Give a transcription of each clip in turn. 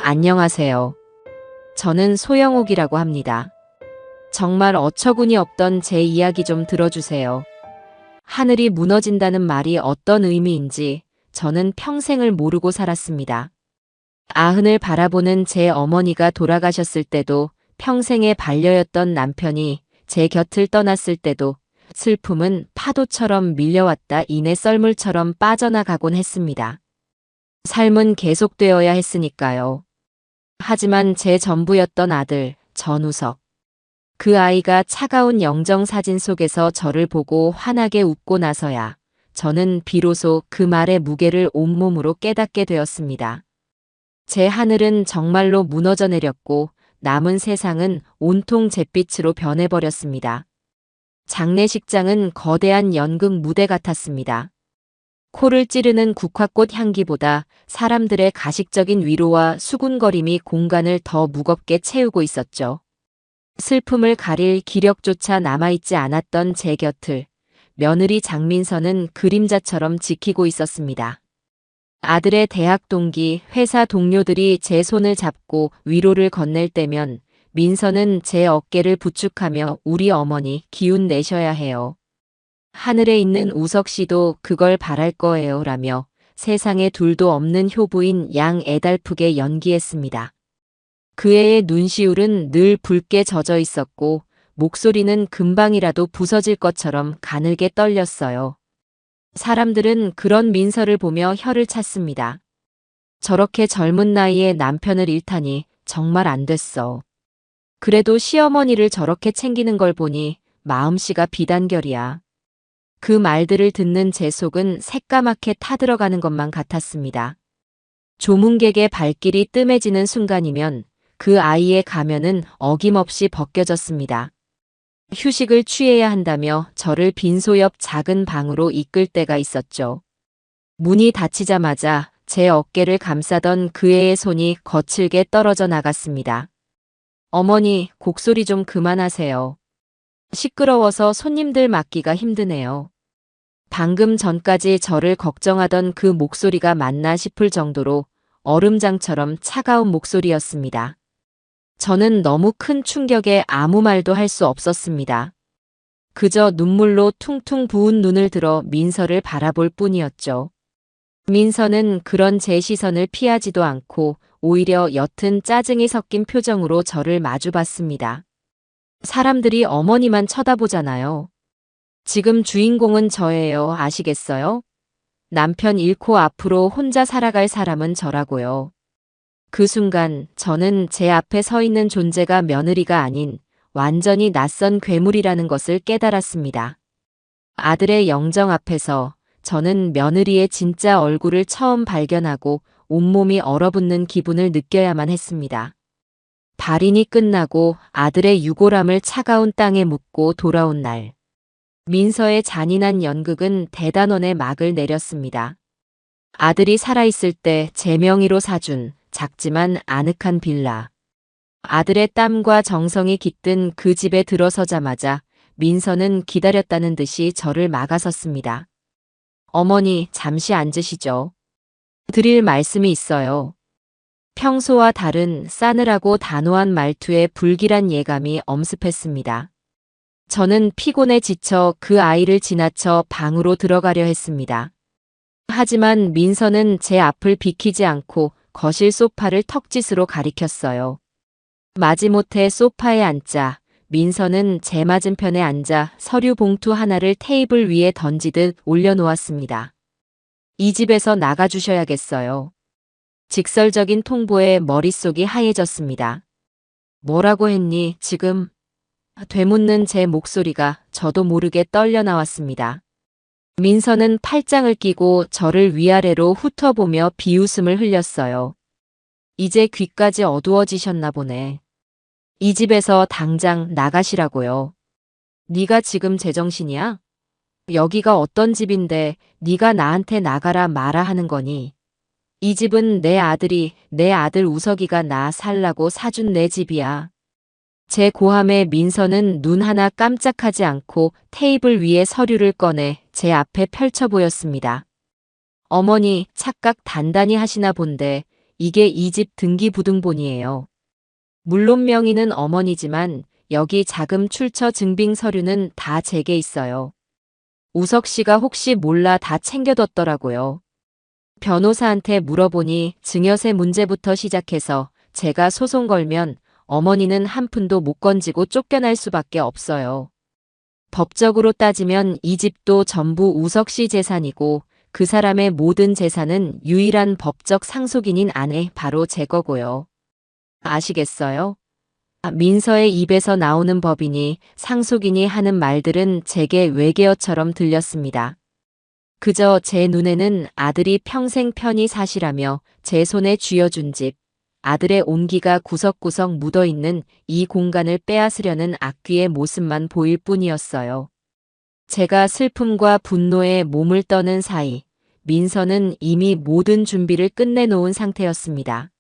안녕하세요. 저는 소영옥이라고 합니다. 정말 어처구니 없던 제 이야기 좀 들어주세요. 하늘이 무너진다는 말이 어떤 의미인지 저는 평생을 모르고 살았습니다. 아흔을 바라보는 제 어머니가 돌아가셨을 때도, 평생의 반려였던 남편이 제 곁을 떠났을 때도 슬픔은 파도처럼 밀려왔다 이내 썰물처럼 빠져나가곤 했습니다. 삶은 계속되어야 했으니까요. 하지만 제 전부였던 아들, 전우석. 그 아이가 차가운 영정사진 속에서 저를 보고 환하게 웃고 나서야 저는 비로소 그 말의 무게를 온몸으로 깨닫게 되었습니다. 제 하늘은 정말로 무너져 내렸고 남은 세상은 온통 잿빛으로 변해버렸습니다. 장례식장은 거대한 연극 무대 같았습니다. 코를 찌르는 국화꽃 향기보다 사람들의 가식적인 위로와 수군거림이 공간을 더 무겁게 채우고 있었죠. 슬픔을 가릴 기력조차 남아있지 않았던 제 곁을 며느리 장민서는 그림자처럼 지키고 있었습니다. 아들의 대학 동기, 회사 동료들이 제 손을 잡고 위로를 건넬 때면 민서는 제 어깨를 부축하며 우리 어머니 기운 내셔야 해요. 하늘에 있는 우석 씨도 그걸 바랄 거예요 라며 세상에 둘도 없는 효부인 양 애달프게 연기했습니다. 그 애의 눈시울은 늘 붉게 젖어 있었고 목소리는 금방이라도 부서질 것처럼 가늘게 떨렸어요. 사람들은 그런 민서를 보며 혀를 찼습니다. 저렇게 젊은 나이에 남편을 잃다니 정말 안 됐어. 그래도 시어머니를 저렇게 챙기는 걸 보니 마음씨가 비단결이야. 그 말들을 듣는 제 속은 새까맣게 타들어가는 것만 같았습니다. 조문객의 발길이 뜸해지는 순간이면 그 아이의 가면은 어김없이 벗겨졌습니다. 휴식을 취해야 한다며 저를 빈소 옆 작은 방으로 이끌 때가 있었죠. 문이 닫히자마자 제 어깨를 감싸던 그 애의 손이 거칠게 떨어져 나갔습니다. 어머니, 곡소리 좀 그만하세요. 시끄러워서 손님들 맞기가 힘드네요. 방금 전까지 저를 걱정하던 그 목소리가 맞나 싶을 정도로 얼음장처럼 차가운 목소리였습니다. 저는 너무 큰 충격에 아무 말도 할 수 없었습니다. 그저 눈물로 퉁퉁 부은 눈을 들어 민서를 바라볼 뿐이었죠. 민서는 그런 제 시선을 피하지도 않고 오히려 옅은 짜증이 섞인 표정으로 저를 마주봤습니다. 사람들이 어머니만 쳐다보잖아요. 지금 주인공은 저예요. 아시겠어요? 남편 잃고 앞으로 혼자 살아갈 사람은 저라고요. 그 순간 저는 제 앞에 서 있는 존재가 며느리가 아닌 완전히 낯선 괴물이라는 것을 깨달았습니다. 아들의 영정 앞에서 저는 며느리의 진짜 얼굴을 처음 발견하고 온몸이 얼어붙는 기분을 느껴야만 했습니다. 발인이 끝나고 아들의 유골함을 차가운 땅에 묻고 돌아온 날. 민서의 잔인한 연극은 대단원의 막을 내렸습니다. 아들이 살아있을 때 제 명의로 사준 작지만 아늑한 빌라. 아들의 땀과 정성이 깃든 그 집에 들어서자마자 민서는 기다렸다는 듯이 저를 막아섰습니다. 어머니, 잠시 앉으시죠. 드릴 말씀이 있어요. 평소와 다른 싸늘하고 단호한 말투에 불길한 예감이 엄습했습니다. 저는 피곤에 지쳐 그 아이를 지나쳐 방으로 들어가려 했습니다. 하지만 민서는 제 앞을 비키지 않고 거실 소파를 턱짓으로 가리켰어요. 마지못해 소파에 앉자 민서는 제 맞은편에 앉아 서류 봉투 하나를 테이블 위에 던지듯 올려놓았습니다. 이 집에서 나가주셔야겠어요. 직설적인 통보에 머릿속이 하얘졌습니다. 뭐라고 했니, 지금? 되묻는 제 목소리가 저도 모르게 떨려 나왔습니다. 민서는 팔짱을 끼고 저를 위아래로 훑어보며 비웃음을 흘렸어요. 이제 귀까지 어두워지셨나 보네. 이 집에서 당장 나가시라고요. 네가 지금 제정신이야? 여기가 어떤 집인데 네가 나한테 나가라 마라 하는 거니? 이 집은 내 아들 우석이가 나 살라고 사준 내 집이야. 제 고함에 민서는 눈 하나 깜짝하지 않고 테이블 위에 서류를 꺼내 제 앞에 펼쳐 보였습니다. 어머니, 착각 단단히 하시나 본데 이게 이 집 등기부등본이에요. 물론 명의는 어머니지만 여기 자금 출처 증빙 서류는 다 제게 있어요. 우석 씨가 혹시 몰라 다 챙겨뒀더라고요. 변호사한테 물어보니 증여세 문제부터 시작해서 제가 소송 걸면 어머니는 한 푼도 못 건지고 쫓겨날 수밖에 없어요. 법적으로 따지면 이 집도 전부 우석 씨 재산이고 그 사람의 모든 재산은 유일한 법적 상속인인 아내 바로 제 거고요. 아시겠어요? 민서의 입에서 나오는 법이니 상속인이 하는 말들은 제게 외계어처럼 들렸습니다. 그저 제 눈에는 아들이 평생 편히 사시라며 제 손에 쥐어준 집, 아들의 온기가 구석구석 묻어있는 이 공간을 빼앗으려는 악귀의 모습만 보일 뿐이었어요. 제가 슬픔과 분노에 몸을 떠는 사이 민서는 이미 모든 준비를 끝내놓은 상태였습니다.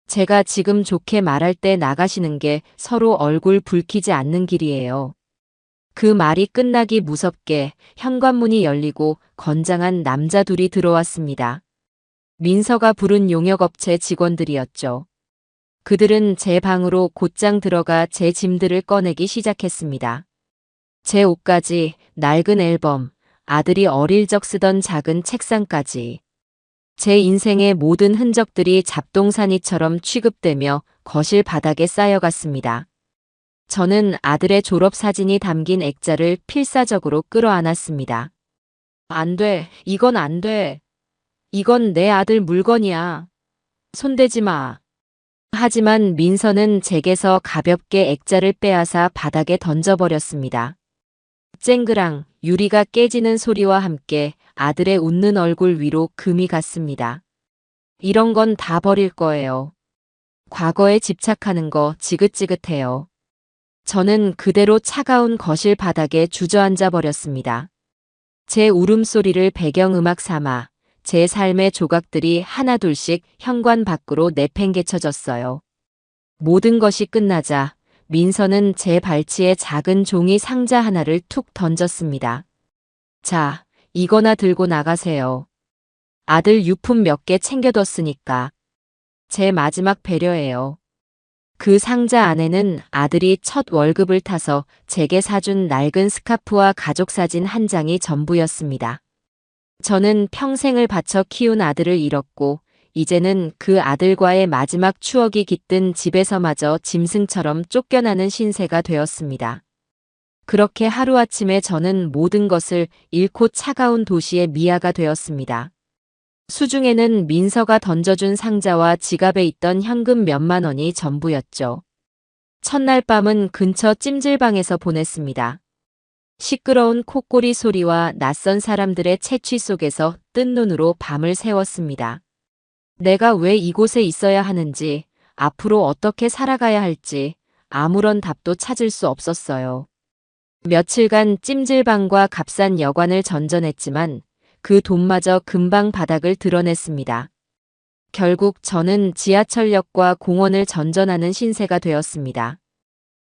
제가 지금 좋게 말할 때 나가시는 게 서로 얼굴 붉히지 않는 길이에요. 그 말이 끝나기 무섭게 현관문이 열리고 건장한 남자 둘이 들어왔습니다. 민서가 부른 용역업체 직원들이었죠. 그들은 제 방으로 곧장 들어가 제 짐들을 꺼내기 시작했습니다. 제 옷까지, 낡은 앨범, 아들이 어릴 적 쓰던 작은 책상까지. 제 인생의 모든 흔적들이 잡동사니처럼 취급되며 거실 바닥에 쌓여갔습니다. 저는 아들의 졸업사진이 담긴 액자를 필사적으로 끌어안았습니다. 안 돼, 이건 안 돼. 이건 내 아들 물건이야. 손대지 마. 하지만 민서는 제게서 가볍게 액자를 빼앗아 바닥에 던져버렸습니다. 쨍그랑 유리가 깨지는 소리와 함께 아들의 웃는 얼굴 위로 금이 갔습니다. 이런 건 다 버릴 거예요. 과거에 집착하는 거 지긋지긋해요. 저는 그대로 차가운 거실 바닥에 주저앉아 버렸습니다. 제 울음소리를 배경음악 삼아 제 삶의 조각들이 하나둘씩 현관 밖으로 내팽개쳐졌어요. 모든 것이 끝나자 민서는 제 발치에 작은 종이 상자 하나를 툭 던졌습니다. 자, 이거나 들고 나가세요. 아들 유품 몇 개 챙겨뒀으니까. 제 마지막 배려예요. 그 상자 안에는 아들이 첫 월급을 타서 제게 사준 낡은 스카프와 가족사진 한 장이 전부였습니다. 저는 평생을 바쳐 키운 아들을 잃었고 이제는 그 아들과의 마지막 추억이 깃든 집에서마저 짐승처럼 쫓겨나는 신세가 되었습니다. 그렇게 하루아침에 저는 모든 것을 잃고 차가운 도시의 미아가 되었습니다. 수중에는 민서가 던져준 상자와 지갑에 있던 현금 몇만 원이 전부였죠. 첫날 밤은 근처 찜질방에서 보냈습니다. 시끄러운 콧고리 소리와 낯선 사람들의 채취 속에서 뜬 눈으로 밤을 새웠습니다. 내가 왜 이곳에 있어야 하는지, 앞으로 어떻게 살아가야 할지 아무런 답도 찾을 수 없었어요. 며칠간 찜질방과 값싼 여관을 전전했지만 그 돈마저 금방 바닥을 드러냈습니다. 결국 저는 지하철역과 공원을 전전하는 신세가 되었습니다.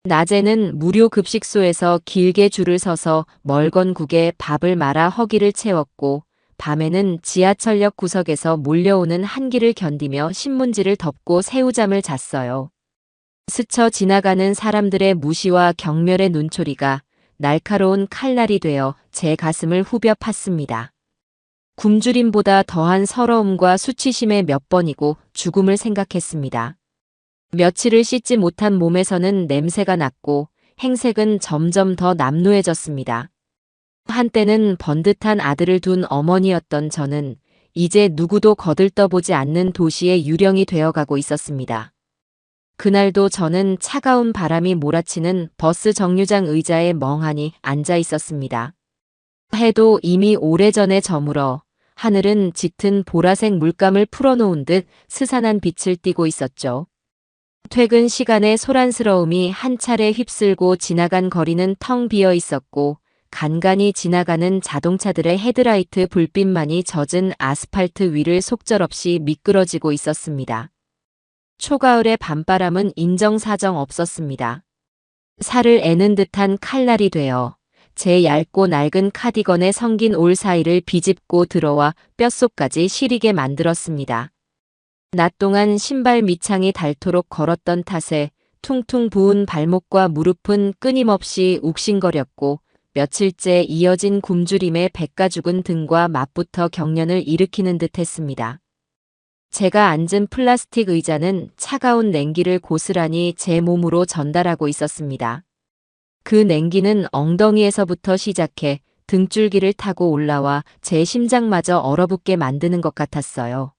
낮에는 무료 급식소에서 길게 줄을 서서 멀건 국에 밥을 말아 허기를 채웠고 밤에는 지하철역 구석에서 몰려오는 한기를 견디며 신문지를 덮고 새우잠을 잤어요. 스쳐 지나가는 사람들의 무시와 경멸의 눈초리가 날카로운 칼날이 되어 제 가슴을 후벼 팠습니다. 굶주림보다 더한 서러움과 수치심에 몇 번이고 죽음을 생각했습니다. 며칠을 씻지 못한 몸에서는 냄새가 났고 행색은 점점 더 남루해졌습니다. 한때는 번듯한 아들을 둔 어머니였던 저는 이제 누구도 거들떠보지 않는 도시의 유령이 되어가고 있었습니다. 그날도 저는 차가운 바람이 몰아치는 버스 정류장 의자에 멍하니 앉아 있었습니다. 해도 이미 오래전에 저물어 하늘은 짙은 보라색 물감을 풀어놓은 듯 스산한 빛을 띠고 있었죠. 퇴근 시간의 소란스러움이 한 차례 휩쓸고 지나간 거리는 텅 비어 있었고 간간히 지나가는 자동차들의 헤드라이트 불빛만이 젖은 아스팔트 위를 속절없이 미끄러지고 있었습니다. 초가을의 밤바람은 인정사정 없었습니다. 살을 애는 듯한 칼날이 되어 제 얇고 낡은 카디건의 성긴 올 사이를 비집고 들어와 뼛속까지 시리게 만들었습니다. 낮 동안 신발 밑창이 닳도록 걸었던 탓에 퉁퉁 부은 발목과 무릎은 끊임없이 욱신거렸고 며칠째 이어진 굶주림에 배가 죽은 등과 맞붙어 경련을 일으키는 듯 했습니다. 제가 앉은 플라스틱 의자는 차가운 냉기를 고스란히 제 몸으로 전달하고 있었습니다. 그 냉기는 엉덩이에서부터 시작해 등줄기를 타고 올라와 제 심장마저 얼어붙게 만드는 것 같았어요.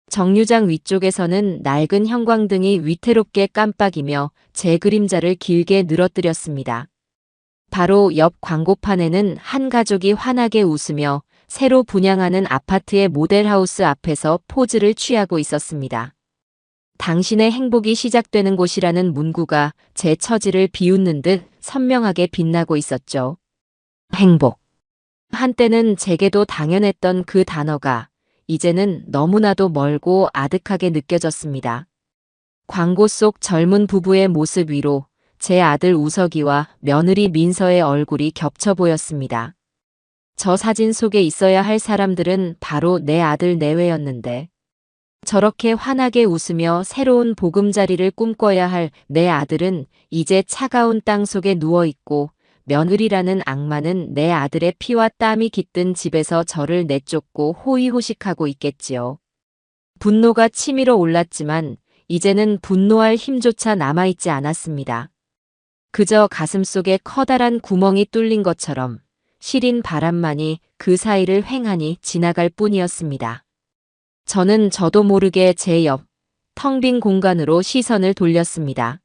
정류장 위쪽에서는 낡은 형광등이 위태롭게 깜빡이며 제 그림자를 길게 늘어뜨렸습니다. 바로 옆 광고판에는 한 가족이 환하게 웃으며 새로 분양하는 아파트의 모델하우스 앞에서 포즈를 취하고 있었습니다. 당신의 행복이 시작되는 곳이라는 문구가 제 처지를 비웃는 듯 선명하게 빛나고 있었죠. 행복. 한때는 제게도 당연했던 그 단어가 이제는 너무나도 멀고 아득하게 느껴졌습니다. 광고 속 젊은 부부의 모습 위로 제 아들 우석이와 며느리 민서의 얼굴이 겹쳐 보였습니다. 저 사진 속에 있어야 할 사람들은 바로 내 아들 내외였는데 저렇게 환하게 웃으며 새로운 보금자리를 꿈꿔야 할 내 아들은 이제 차가운 땅 속에 누워있고 며느리라는 악마는 내 아들의 피와 땀이 깃든 집에서 저를 내쫓고 호의호식하고 있겠지요. 분노가 치밀어 올랐지만 이제는 분노할 힘조차 남아있지 않았습니다. 그저 가슴속에 커다란 구멍이 뚫린 것처럼 시린 바람만이 그 사이를 횡하니 지나갈 뿐이었습니다. 저는 저도 모르게 제 옆, 텅 빈 공간으로 시선을 돌렸습니다.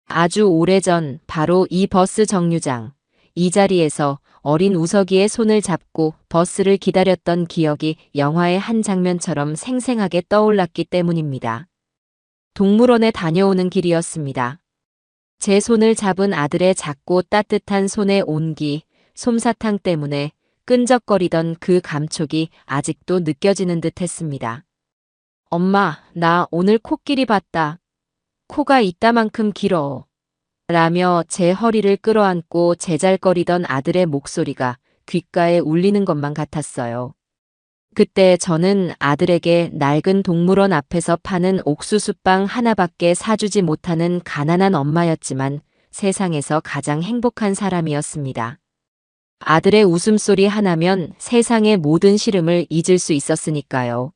아주 오래전 바로 이 버스 정류장, 이 자리에서 어린 우석이의 손을 잡고 버스를 기다렸던 기억이 영화의 한 장면처럼 생생하게 떠올랐기 때문입니다. 동물원에 다녀오는 길이었습니다. 제 손을 잡은 아들의 작고 따뜻한 손의 온기, 솜사탕 때문에 끈적거리던 그 감촉이 아직도 느껴지는 듯 했습니다. 엄마, 나 오늘 코끼리 봤다. 코가 이따만큼 길어. 라며 제 허리를 끌어안고 제잘거리던 아들의 목소리가 귓가에 울리는 것만 같았어요. 그때 저는 아들에게 낡은 동물원 앞에서 파는 옥수수빵 하나밖에 사주지 못하는 가난한 엄마였지만 세상에서 가장 행복한 사람이었습니다. 아들의 웃음소리 하나면 세상의 모든 시름을 잊을 수 있었으니까요.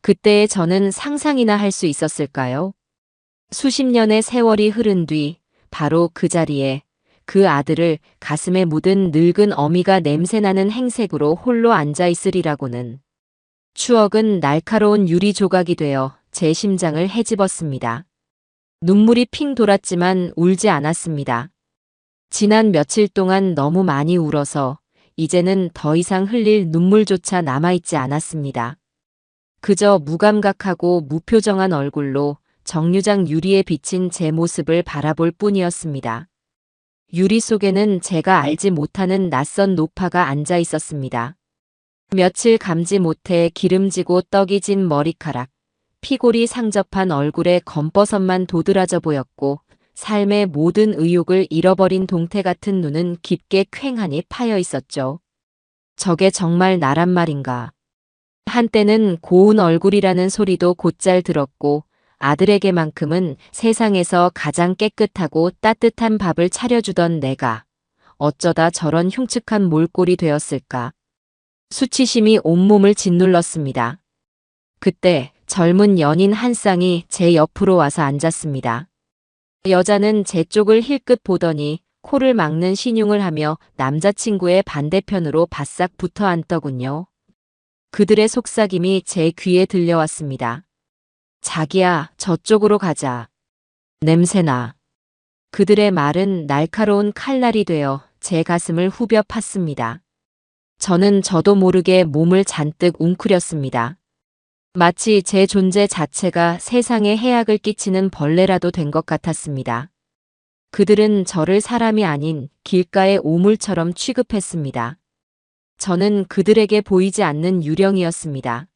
그때의 저는 상상이나 할 수 있었을까요? 수십 년의 세월이 흐른 뒤 바로 그 자리에 그 아들을 가슴에 묻은 늙은 어미가 냄새나는 행색으로 홀로 앉아 있으리라고는. 추억은 날카로운 유리 조각이 되어 제 심장을 헤집었습니다. 눈물이 핑 돌았지만 울지 않았습니다. 지난 며칠 동안 너무 많이 울어서 이제는 더 이상 흘릴 눈물조차 남아있지 않았습니다. 그저 무감각하고 무표정한 얼굴로 정류장 유리에 비친 제 모습을 바라볼 뿐이었습니다. 유리 속에는 제가 알지 못하는 낯선 노파가 앉아 있었습니다. 며칠 감지 못해 기름지고 떡이 진 머리카락, 피골이 상접한 얼굴에 검버섯만 도드라져 보였고 삶의 모든 의욕을 잃어버린 동태 같은 눈은 깊게 퀭하니 파여 있었죠. 저게 정말 나란 말인가. 한때는 고운 얼굴이라는 소리도 곧잘 들었고 아들에게만큼은 세상에서 가장 깨끗하고 따뜻한 밥을 차려주던 내가 어쩌다 저런 흉측한 몰골이 되었을까. 수치심이 온몸을 짓눌렀습니다. 그때 젊은 연인 한 쌍이 제 옆으로 와서 앉았습니다. 여자는 제 쪽을 힐끗 보더니 코를 막는 신용을 하며 남자친구의 반대편으로 바싹 붙어 앉더군요. 그들의 속삭임이 제 귀에 들려왔습니다. 자기야, 저쪽으로 가자. 냄새나. 그들의 말은 날카로운 칼날이 되어 제 가슴을 후벼 팠습니다. 저는 저도 모르게 몸을 잔뜩 웅크렸습니다. 마치 제 존재 자체가 세상에 해악을 끼치는 벌레라도 된 것 같았습니다. 그들은 저를 사람이 아닌 길가의 오물처럼 취급했습니다. 저는 그들에게 보이지 않는 유령이었습니다.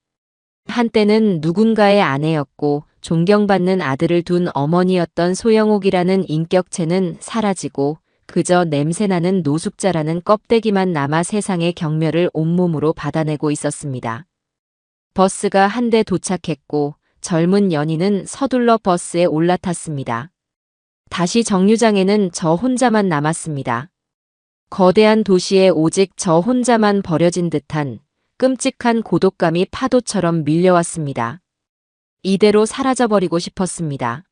한때는 누군가의 아내였고 존경받는 아들을 둔 어머니였던 소영옥이라는 인격체는 사라지고 그저 냄새나는 노숙자라는 껍데기만 남아 세상의 경멸을 온몸으로 받아내고 있었습니다. 버스가 한 대 도착했고 젊은 연인은 서둘러 버스에 올라탔습니다. 다시 정류장에는 저 혼자만 남았습니다. 거대한 도시에 오직 저 혼자만 버려진 듯한 끔찍한 고독감이 파도처럼 밀려왔습니다. 이대로 사라져버리고 싶었습니다.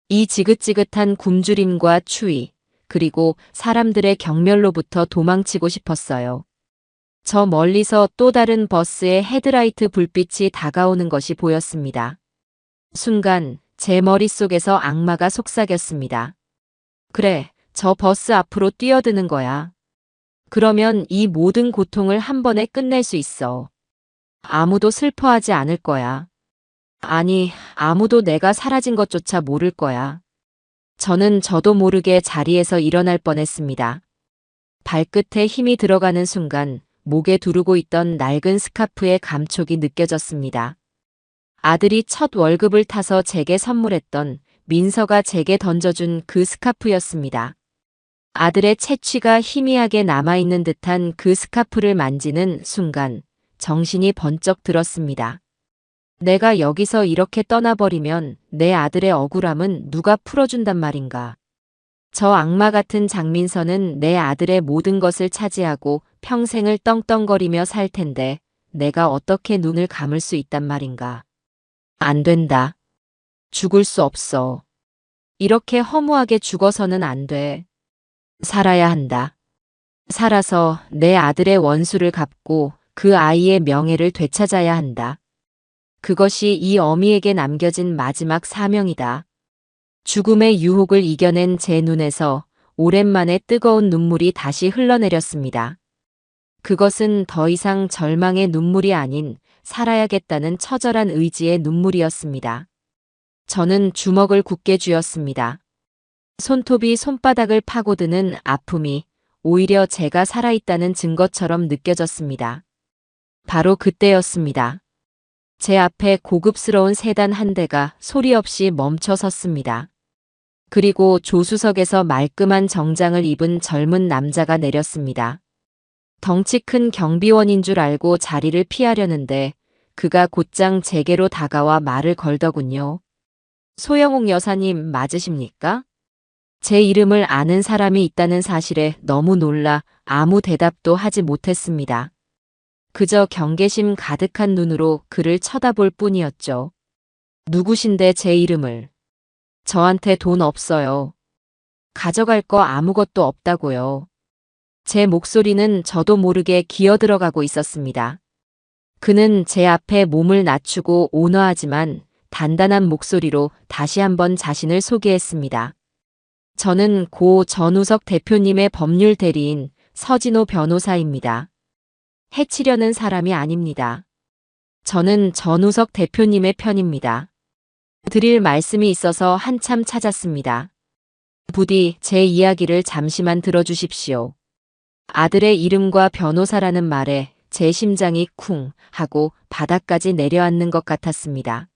이 지긋지긋한 굶주림과 추위, 그리고 사람들의 경멸로부터 도망치고 싶었어요. 저 멀리서 또 다른 버스의 헤드라이트 불빛이 다가오는 것이 보였습니다. 순간 제 머릿속에서 악마가 속삭였습니다. 그래, 저 버스 앞으로 뛰어드는 거야. 그러면 이 모든 고통을 한 번에 끝낼 수 있어. 아무도 슬퍼하지 않을 거야. 아니, 아무도 내가 사라진 것조차 모를 거야. 저는 저도 모르게 자리에서 일어날 뻔했습니다. 발끝에 힘이 들어가는 순간 목에 두르고 있던 낡은 스카프의 감촉이 느껴졌습니다. 아들이 첫 월급을 타서 제게 선물했던 민서가 제게 던져준 그 스카프였습니다. 아들의 채취가 희미하게 남아있는 듯한 그 스카프를 만지는 순간 정신이 번쩍 들었습니다. 내가 여기서 이렇게 떠나버리면 내 아들의 억울함은 누가 풀어준단 말인가. 저 악마 같은 장민서는 내 아들의 모든 것을 차지하고 평생을 떵떵거리며 살 텐데 내가 어떻게 눈을 감을 수 있단 말인가. 안 된다. 죽을 수 없어. 이렇게 허무하게 죽어서는 안 돼. 살아야 한다. 살아서 내 아들의 원수를 갚고 그 아이의 명예를 되찾아야 한다. 그것이 이 어미에게 남겨진 마지막 사명이다. 죽음의 유혹을 이겨낸 제 눈에서 오랜만에 뜨거운 눈물이 다시 흘러내렸습니다. 그것은 더 이상 절망의 눈물이 아닌 살아야겠다는 처절한 의지의 눈물이었습니다. 저는 주먹을 굳게 쥐었습니다. 손톱이 손바닥을 파고드는 아픔이 오히려 제가 살아있다는 증거처럼 느껴졌습니다. 바로 그때였습니다. 제 앞에 고급스러운 세단 한 대가 소리 없이 멈춰 섰습니다. 그리고 조수석에서 말끔한 정장을 입은 젊은 남자가 내렸습니다. 덩치 큰 경비원인 줄 알고 자리를 피하려는데 그가 곧장 제게로 다가와 말을 걸더군요. 소영옥 여사님 맞으십니까? 제 이름을 아는 사람이 있다는 사실에 너무 놀라 아무 대답도 하지 못했습니다. 그저 경계심 가득한 눈으로 그를 쳐다볼 뿐이었죠. 누구신데 제 이름을. 저한테 돈 없어요. 가져갈 거 아무것도 없다고요. 제 목소리는 저도 모르게 기어들어가고 있었습니다. 그는 제 앞에 몸을 낮추고 온화하지만 단단한 목소리로 다시 한번 자신을 소개했습니다. 저는 고 전우석 대표님의 법률 대리인 서진호 변호사입니다. 해치려는 사람이 아닙니다. 저는 전우석 대표님의 편입니다. 드릴 말씀이 있어서 한참 찾았습니다. 부디 제 이야기를 잠시만 들어주십시오. 아들의 이름과 변호사라는 말에 제 심장이 쿵 하고 바닥까지 내려앉는 것 같았습니다.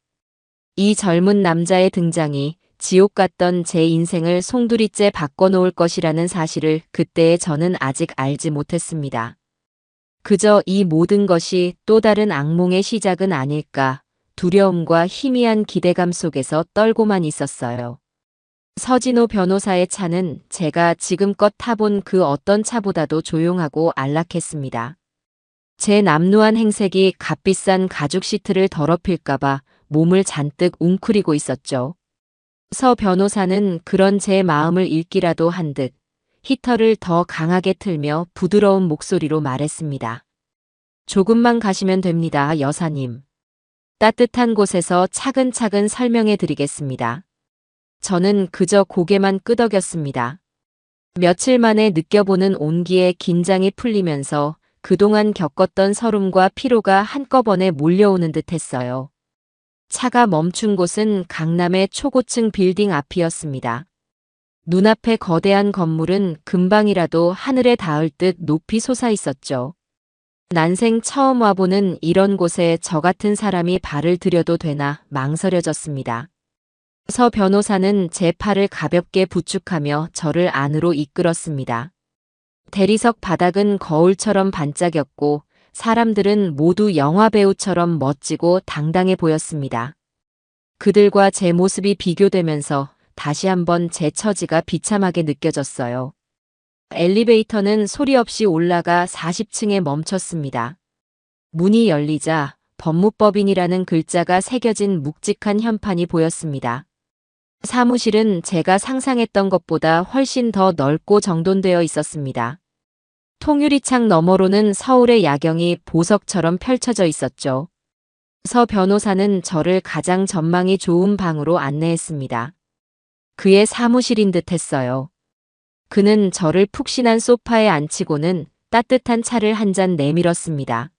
이 젊은 남자의 등장이 지옥 같던 제 인생을 송두리째 바꿔놓을 것이라는 사실을 그때의 저는 아직 알지 못했습니다. 그저 이 모든 것이 또 다른 악몽의 시작은 아닐까 두려움과 희미한 기대감 속에서 떨고만 있었어요. 서진호 변호사의 차는 제가 지금껏 타본 그 어떤 차보다도 조용하고 안락했습니다. 제 남루한 행색이 값비싼 가죽 시트를 더럽힐까봐 몸을 잔뜩 웅크리고 있었죠. 서 변호사는 그런 제 마음을 읽기라도 한 듯 히터를 더 강하게 틀며 부드러운 목소리로 말했습니다. 조금만 가시면 됩니다, 여사님. 따뜻한 곳에서 차근차근 설명해 드리겠습니다. 저는 그저 고개만 끄덕였습니다. 며칠 만에 느껴보는 온기에 긴장이 풀리면서 그동안 겪었던 서름과 피로가 한꺼번에 몰려오는 듯 했어요. 차가 멈춘 곳은 강남의 초고층 빌딩 앞이었습니다. 눈앞의 거대한 건물은 금방이라도 하늘에 닿을 듯 높이 솟아 있었죠. 난생 처음 와보는 이런 곳에 저 같은 사람이 발을 들여도 되나 망설여졌습니다. 서 변호사는 제 팔을 가볍게 부축하며 저를 안으로 이끌었습니다. 대리석 바닥은 거울처럼 반짝였고 사람들은 모두 영화배우처럼 멋지고 당당해 보였습니다. 그들과 제 모습이 비교되면서 다시 한번 제 처지가 비참하게 느껴졌어요. 엘리베이터는 소리 없이 올라가 40층에 멈췄습니다. 문이 열리자 법무법인이라는 글자가 새겨진 묵직한 현판이 보였습니다. 사무실은 제가 상상했던 것보다 훨씬 더 넓고 정돈되어 있었습니다. 통유리창 너머로는 서울의 야경이 보석처럼 펼쳐져 있었죠. 서 변호사는 저를 가장 전망이 좋은 방으로 안내했습니다. 그의 사무실인 듯 했어요. 그는 저를 푹신한 소파에 앉히고는 따뜻한 차를 한 잔 내밀었습니다.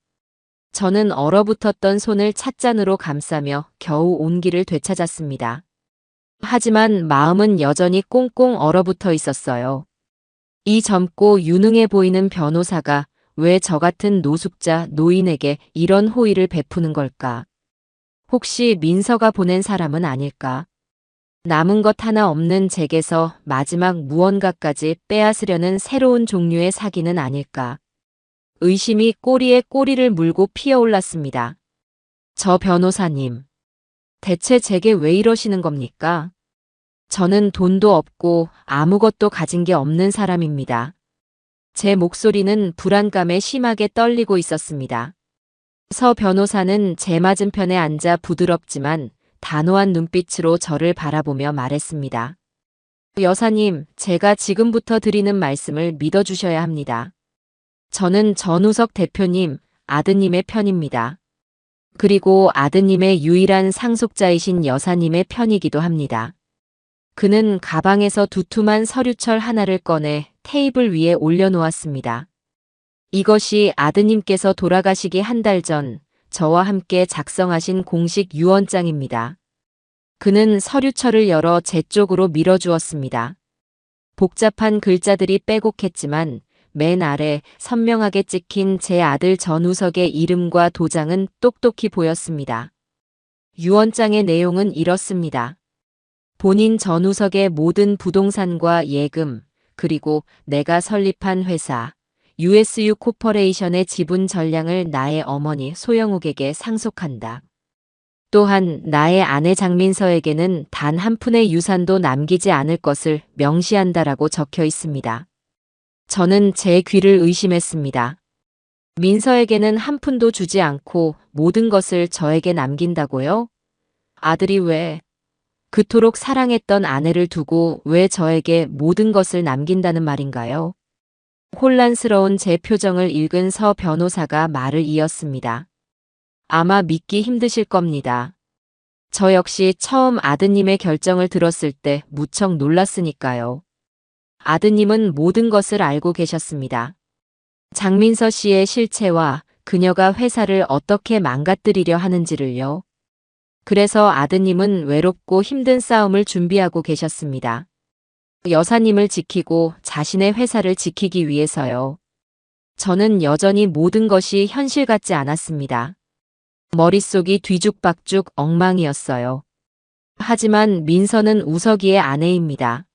저는 얼어붙었던 손을 찻잔으로 감싸며 겨우 온기를 되찾았습니다. 하지만 마음은 여전히 꽁꽁 얼어붙어 있었어요. 이 젊고 유능해 보이는 변호사가 왜 저 같은 노숙자 노인에게 이런 호의를 베푸는 걸까? 혹시 민서가 보낸 사람은 아닐까? 남은 것 하나 없는 제게서 마지막 무언가까지 빼앗으려는 새로운 종류의 사기는 아닐까? 의심이 꼬리에 꼬리를 물고 피어올랐습니다. 저 변호사님, 대체 제게 왜 이러시는 겁니까? 저는 돈도 없고 아무것도 가진 게 없는 사람입니다. 제 목소리는 불안감에 심하게 떨리고 있었습니다. 서 변호사는 제 맞은편에 앉아 부드럽지만 단호한 눈빛으로 저를 바라보며 말했습니다. 여사님, 제가 지금부터 드리는 말씀을 믿어주셔야 합니다. 저는 전우석 대표님, 아드님의 편입니다. 그리고 아드님의 유일한 상속자이신 여사님의 편이기도 합니다. 그는 가방에서 두툼한 서류철 하나를 꺼내 테이블 위에 올려놓았습니다. 이것이 아드님께서 돌아가시기 한 달 전 저와 함께 작성하신 공식 유언장입니다. 그는 서류철을 열어 제 쪽으로 밀어주었습니다. 복잡한 글자들이 빼곡했지만 맨 아래 선명하게 찍힌 제 아들 전우석의 이름과 도장은 똑똑히 보였습니다. 유언장의 내용은 이렇습니다. 본인 전우석의 모든 부동산과 예금, 그리고 내가 설립한 회사, USU 코퍼레이션의 지분 전량을 나의 어머니 소영욱에게 상속한다. 또한 나의 아내 장민서에게는 단 한 푼의 유산도 남기지 않을 것을 명시한다라고 적혀 있습니다. 저는 제 귀를 의심했습니다. 민서에게는 한 푼도 주지 않고 모든 것을 저에게 남긴다고요? 아들이 왜 그토록 사랑했던 아내를 두고 왜 저에게 모든 것을 남긴다는 말인가요? 혼란스러운 제 표정을 읽은 서 변호사가 말을 이었습니다. 아마 믿기 힘드실 겁니다. 저 역시 처음 아드님의 결정을 들었을 때 무척 놀랐으니까요. 아드님은 모든 것을 알고 계셨습니다. 장민서 씨의 실체와 그녀가 회사를 어떻게 망가뜨리려 하는지를요. 그래서 아드님은 외롭고 힘든 싸움을 준비하고 계셨습니다. 여사님을 지키고 자신의 회사를 지키기 위해서요. 저는 여전히 모든 것이 현실 같지 않았습니다. 머릿속이 뒤죽박죽 엉망이었어요. 하지만 민서는 우석이의 아내입니다.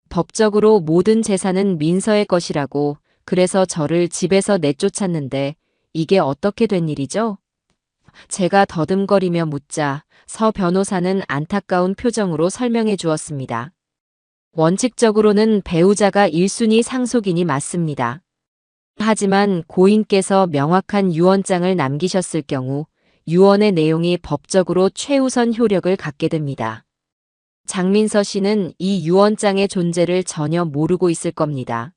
법적으로 모든 재산은 민서의 것이라고, 그래서 저를 집에서 내쫓았는데 이게 어떻게 된 일이죠? 제가 더듬거리며 묻자 서 변호사는 안타까운 표정으로 설명해 주었습니다. 원칙적으로는 배우자가 1순위 상속인이 맞습니다. 하지만 고인께서 명확한 유언장을 남기셨을 경우 유언의 내용이 법적으로 최우선 효력을 갖게 됩니다. 장민서 씨는 이 유언장의 존재를 전혀 모르고 있을 겁니다.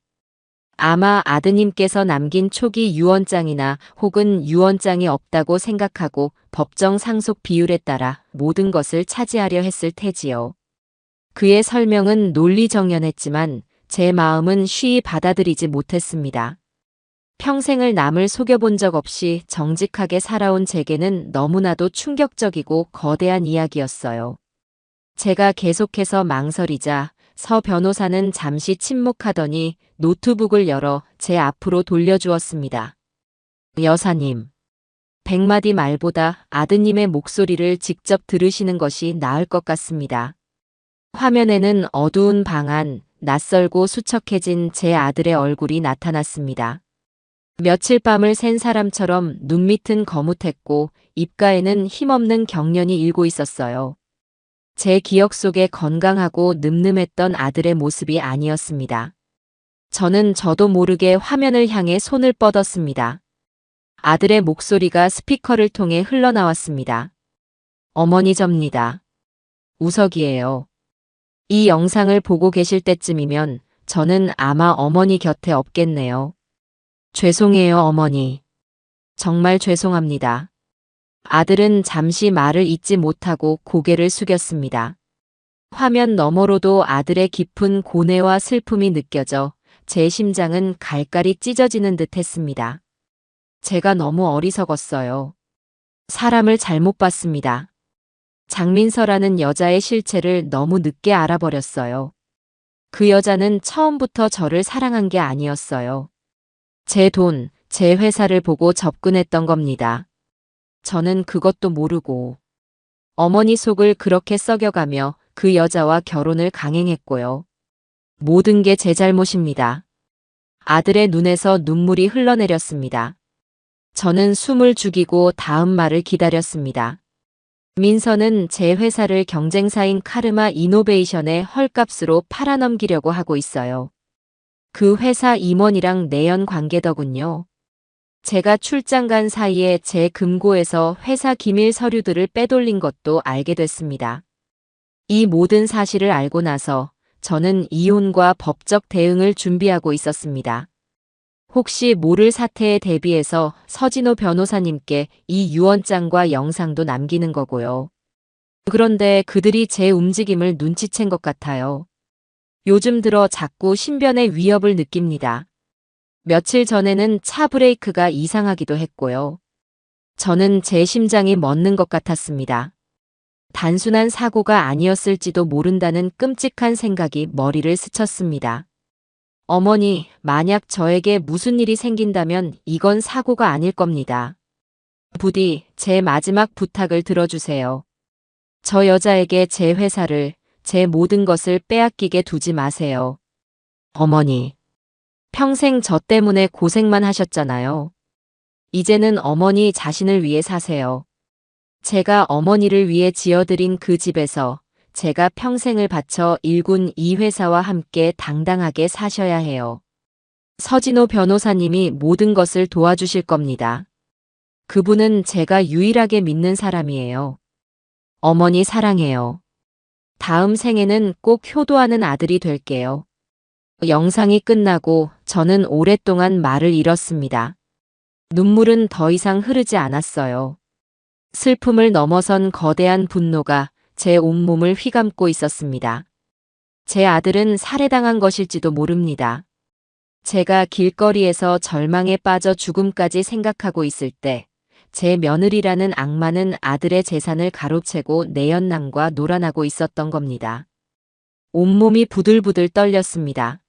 아마 아드님께서 남긴 초기 유언장이나 혹은 유언장이 없다고 생각하고 법정 상속 비율에 따라 모든 것을 차지하려 했을 테지요. 그의 설명은 논리정연했지만 제 마음은 쉬이 받아들이지 못했습니다. 평생을 남을 속여본 적 없이 정직하게 살아온 제게는 너무나도 충격적이고 거대한 이야기였어요. 제가 계속해서 망설이자 서 변호사는 잠시 침묵하더니 노트북을 열어 제 앞으로 돌려주었습니다. 여사님, 100마디 말보다 아드님의 목소리를 직접 들으시는 것이 나을 것 같습니다. 화면에는 어두운 방 안, 낯설고 수척해진 제 아들의 얼굴이 나타났습니다. 며칠 밤을 샌 사람처럼 눈밑은 거뭇했고 입가에는 힘없는 경련이 일고 있었어요. 제 기억 속에 건강하고 늠름했던 아들의 모습이 아니었습니다. 저는 저도 모르게 화면을 향해 손을 뻗었습니다. 아들의 목소리가 스피커를 통해 흘러나왔습니다. 어머니 접니다. 우석이에요. 이 영상을 보고 계실 때쯤이면 저는 아마 어머니 곁에 없겠네요. 죄송해요, 어머니. 정말 죄송합니다. 아들은 잠시 말을 잇지 못하고 고개를 숙였습니다. 화면 너머로도 아들의 깊은 고뇌와 슬픔이 느껴져 제 심장은 갈갈이 찢어지는 듯 했습니다. 제가 너무 어리석었어요. 사람을 잘못 봤습니다. 장민서라는 여자의 실체를 너무 늦게 알아버렸어요. 그 여자는 처음부터 저를 사랑한 게 아니었어요. 제 돈, 제 회사를 보고 접근했던 겁니다. 저는 그것도 모르고 어머니 속을 그렇게 썩여가며 그 여자와 결혼을 강행했고요. 모든 게 제 잘못입니다. 아들의 눈에서 눈물이 흘러내렸습니다. 저는 숨을 죽이고 다음 말을 기다렸습니다. 민서는 제 회사를 경쟁사인 카르마 이노베이션의 헐값으로 팔아넘기려고 하고 있어요. 그 회사 임원이랑 내연 관계더군요. 제가 출장 간 사이에 제 금고에서 회사 기밀 서류들을 빼돌린 것도 알게 됐습니다. 이 모든 사실을 알고 나서 저는 이혼과 법적 대응을 준비하고 있었습니다. 혹시 모를 사태에 대비해서 서진호 변호사님께 이 유언장과 영상도 남기는 거고요. 그런데 그들이 제 움직임을 눈치챈 것 같아요. 요즘 들어 자꾸 신변의 위협을 느낍니다. 며칠 전에는 차 브레이크가 이상하기도 했고요. 저는 제 심장이 멎는 것 같았습니다. 단순한 사고가 아니었을지도 모른다는 끔찍한 생각이 머리를 스쳤습니다. 어머니, 만약 저에게 무슨 일이 생긴다면 이건 사고가 아닐 겁니다. 부디 제 마지막 부탁을 들어주세요. 저 여자에게 제 회사를, 제 모든 것을 빼앗기게 두지 마세요. 어머니, 평생 저 때문에 고생만 하셨잖아요. 이제는 어머니 자신을 위해 사세요. 제가 어머니를 위해 지어드린 그 집에서 제가 평생을 바쳐 일군 이 회사와 함께 당당하게 사셔야 해요. 서진호 변호사님이 모든 것을 도와주실 겁니다. 그분은 제가 유일하게 믿는 사람이에요. 어머니 사랑해요. 다음 생에는 꼭 효도하는 아들이 될게요. 영상이 끝나고 저는 오랫동안 말을 잃었습니다. 눈물은 더 이상 흐르지 않았어요. 슬픔을 넘어선 거대한 분노가 제 온몸을 휘감고 있었습니다. 제 아들은 살해당한 것일지도 모릅니다. 제가 길거리에서 절망에 빠져 죽음까지 생각하고 있을 때 제 며느리라는 악마는 아들의 재산을 가로채고 내연남과 놀아나고 있었던 겁니다. 온몸이 부들부들 떨렸습니다.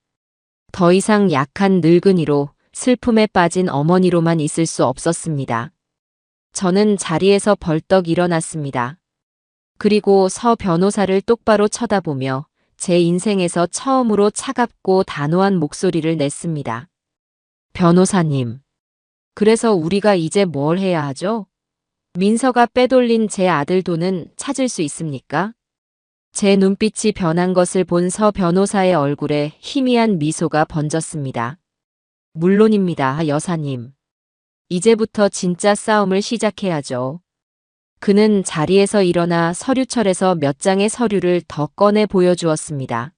더 이상 약한 늙은이로 슬픔에 빠진 어머니로만 있을 수 없었습니다. 저는 자리에서 벌떡 일어났습니다. 그리고 서 변호사를 똑바로 쳐다보며 제 인생에서 처음으로 차갑고 단호한 목소리를 냈습니다. 변호사님, 그래서 우리가 이제 뭘 해야 하죠? 민서가 빼돌린 제 아들 돈은 찾을 수 있습니까? 제 눈빛이 변한 것을 본 서 변호사의 얼굴에 희미한 미소가 번졌습니다. 물론입니다, 여사님. 이제부터 진짜 싸움을 시작해야죠. 그는 자리에서 일어나 서류철에서 몇 장의 서류를 더 꺼내 보여주었습니다.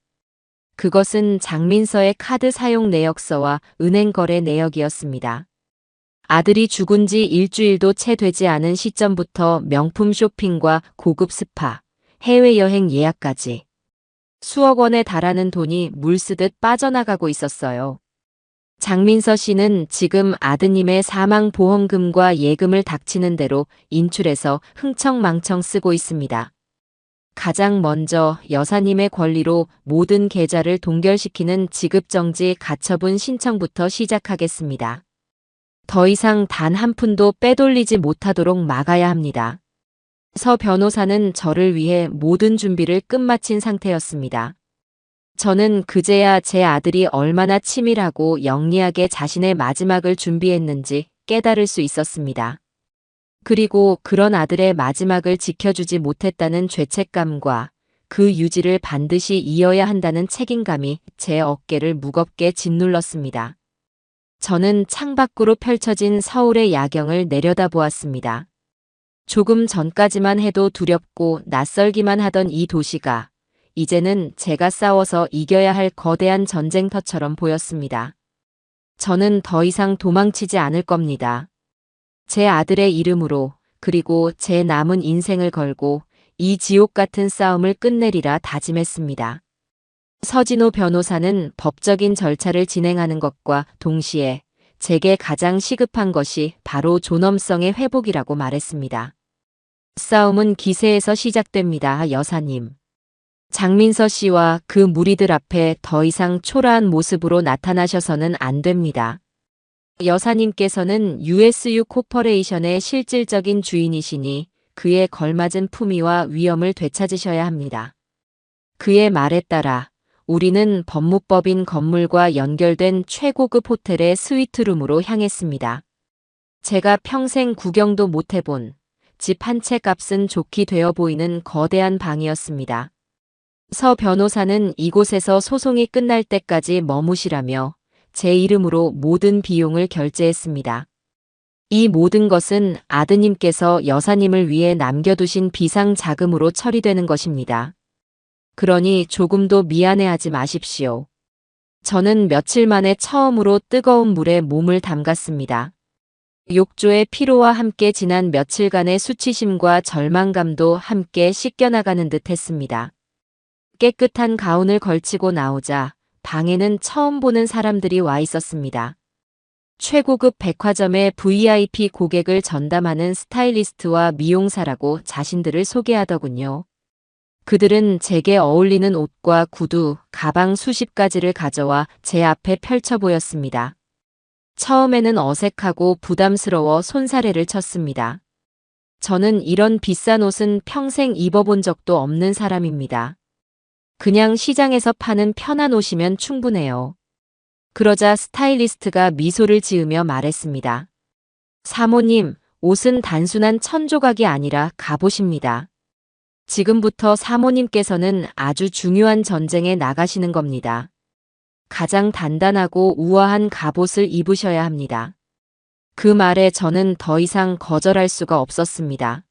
그것은 장민서의 카드 사용 내역서와 은행 거래 내역이었습니다. 아들이 죽은 지 일주일도 채 되지 않은 시점부터 명품 쇼핑과 고급 스파, 해외여행 예약까지 수억 원에 달하는 돈이 물쓰듯 빠져나가고 있었어요. 장민서 씨는 지금 아드님의 사망보험금과 예금을 닥치는 대로 인출해서 흥청망청 쓰고 있습니다. 가장 먼저 여사님의 권리로 모든 계좌를 동결시키는 지급정지 가처분 신청부터 시작하겠습니다. 더 이상 단 한 푼도 빼돌리지 못하도록 막아야 합니다. 서 변호사는 저를 위해 모든 준비를 끝마친 상태였습니다. 저는 그제야 제 아들이 얼마나 치밀하고 영리하게 자신의 마지막을 준비했는지 깨달을 수 있었습니다. 그리고 그런 아들의 마지막을 지켜주지 못했다는 죄책감과 그 유지를 반드시 이어야 한다는 책임감이 제 어깨를 무겁게 짓눌렀습니다. 저는 창밖으로 펼쳐진 서울의 야경을 내려다보았습니다. 조금 전까지만 해도 두렵고 낯설기만 하던 이 도시가 이제는 제가 싸워서 이겨야 할 거대한 전쟁터처럼 보였습니다. 저는 더 이상 도망치지 않을 겁니다. 제 아들의 이름으로, 그리고 제 남은 인생을 걸고 이 지옥 같은 싸움을 끝내리라 다짐했습니다. 서진호 변호사는 법적인 절차를 진행하는 것과 동시에 제게 가장 시급한 것이 바로 존엄성의 회복이라고 말했습니다. 싸움은 기세에서 시작됩니다, 여사님. 장민서 씨와 그 무리들 앞에 더 이상 초라한 모습으로 나타나셔서는 안 됩니다. 여사님께서는 USU 코퍼레이션의 실질적인 주인이시니 그에 걸맞은 품위와 위엄을 되찾으셔야 합니다. 그의 말에 따라 우리는 법무법인 건물과 연결된 최고급 호텔의 스위트룸으로 향했습니다. 제가 평생 구경도 못 해본 집 한 채 값은 좋게 되어 보이는 거대한 방이었습니다. 서 변호사는 이곳에서 소송이 끝날 때까지 머무시라며 제 이름으로 모든 비용을 결제했습니다. 이 모든 것은 아드님께서 여사님을 위해 남겨두신 비상 자금으로 처리되는 것입니다. 그러니 조금도 미안해하지 마십시오. 저는 며칠 만에 처음으로 뜨거운 물에 몸을 담갔습니다. 욕조의 피로와 함께 지난 며칠간의 수치심과 절망감도 함께 씻겨나가는 듯 했습니다. 깨끗한 가운을 걸치고 나오자 방에는 처음 보는 사람들이 와 있었습니다. 최고급 백화점의 VIP 고객을 전담하는 스타일리스트와 미용사라고 자신들을 소개하더군요. 그들은 제게 어울리는 옷과 구두, 가방 수십 가지를 가져와 제 앞에 펼쳐 보였습니다. 처음에는 어색하고 부담스러워 손사래를 쳤습니다. 저는 이런 비싼 옷은 평생 입어본 적도 없는 사람입니다. 그냥 시장에서 파는 편한 옷이면 충분해요. 그러자 스타일리스트가 미소를 지으며 말했습니다. 사모님, 옷은 단순한 천조각이 아니라 갑옷입니다. 지금부터 사모님께서는 아주 중요한 전쟁에 나가시는 겁니다. 가장 단단하고 우아한 갑옷을 입으셔야 합니다. 그 말에 저는 더 이상 거절할 수가 없었습니다.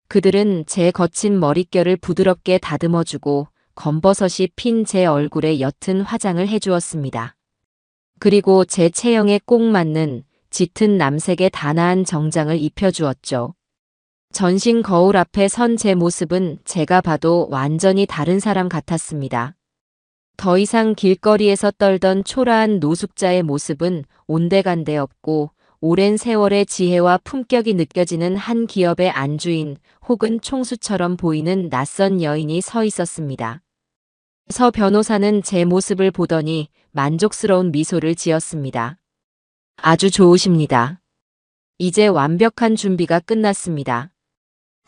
그들은 제 거친 머릿결을 부드럽게 다듬어주고 검버섯이 핀 제 얼굴에 옅은 화장을 해주었습니다. 그리고 제 체형에 꼭 맞는 짙은 남색의 단아한 정장을 입혀주었죠. 전신 거울 앞에 선 제 모습은 제가 봐도 완전히 다른 사람 같았습니다. 더 이상 길거리에서 떨던 초라한 노숙자의 모습은 온데간데 없고 오랜 세월의 지혜와 품격이 느껴지는 한 기업의 안주인 혹은 총수처럼 보이는 낯선 여인이 서 있었습니다. 서 변호사는 제 모습을 보더니 만족스러운 미소를 지었습니다. 아주 좋으십니다. 이제 완벽한 준비가 끝났습니다.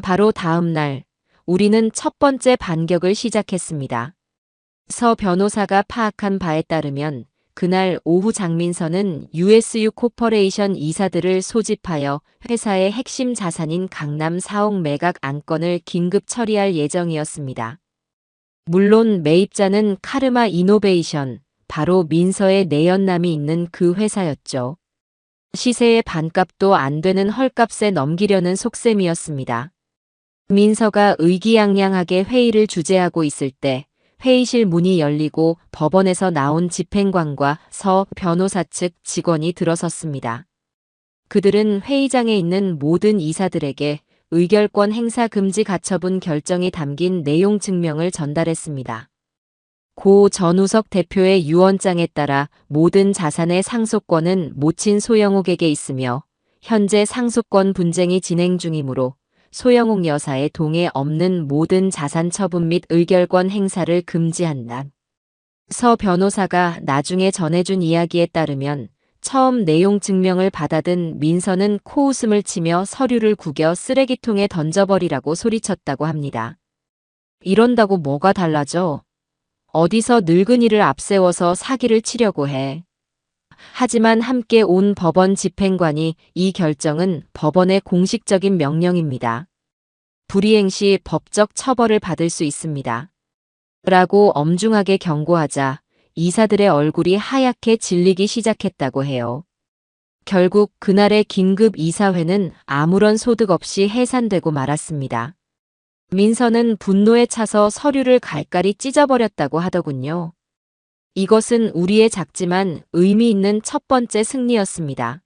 바로 다음 날, 우리는 첫 번째 반격을 시작했습니다. 서 변호사가 파악한 바에 따르면 그날 오후 장민서는 USU 코퍼레이션 이사들을 소집하여 회사의 핵심 자산인 강남 4억 매각 안건을 긴급 처리할 예정이었습니다. 물론 매입자는 카르마 이노베이션, 바로 민서의 내연남이 있는 그 회사였죠. 시세의 반값도 안 되는 헐값에 넘기려는 속셈이었습니다. 민서가 의기양양하게 회의를 주재하고 있을 때 회의실 문이 열리고 법원에서 나온 집행관과 서 변호사 측 직원이 들어섰습니다. 그들은 회의장에 있는 모든 이사들에게 의결권 행사 금지 가처분 결정이 담긴 내용 증명을 전달했습니다. 고 전우석 대표의 유언장에 따라 모든 자산의 상속권은 모친 소영옥에게 있으며 현재 상속권 분쟁이 진행 중이므로 소영옥 여사의 동의 없는 모든 자산 처분 및 의결권 행사를 금지한다. 서 변호사가 나중에 전해준 이야기에 따르면 처음 내용 증명을 받아든 민서는 코웃음을 치며 서류를 구겨 쓰레기통에 던져버리라고 소리쳤다고 합니다. 이런다고 뭐가 달라져? 어디서 늙은이를 앞세워서 사기를 치려고 해. 하지만 함께 온 법원 집행관이 이 결정은 법원의 공식적인 명령입니다. 불이행 시 법적 처벌을 받을 수 있습니다. 라고 엄중하게 경고하자 이사들의 얼굴이 하얗게 질리기 시작했다고 해요. 결국 그날의 긴급 이사회는 아무런 소득 없이 해산되고 말았습니다. 민서는 분노에 차서 서류를 갈갈이 찢어버렸다고 하더군요. 이것은 우리의 작지만 의미 있는 첫 번째 승리였습니다.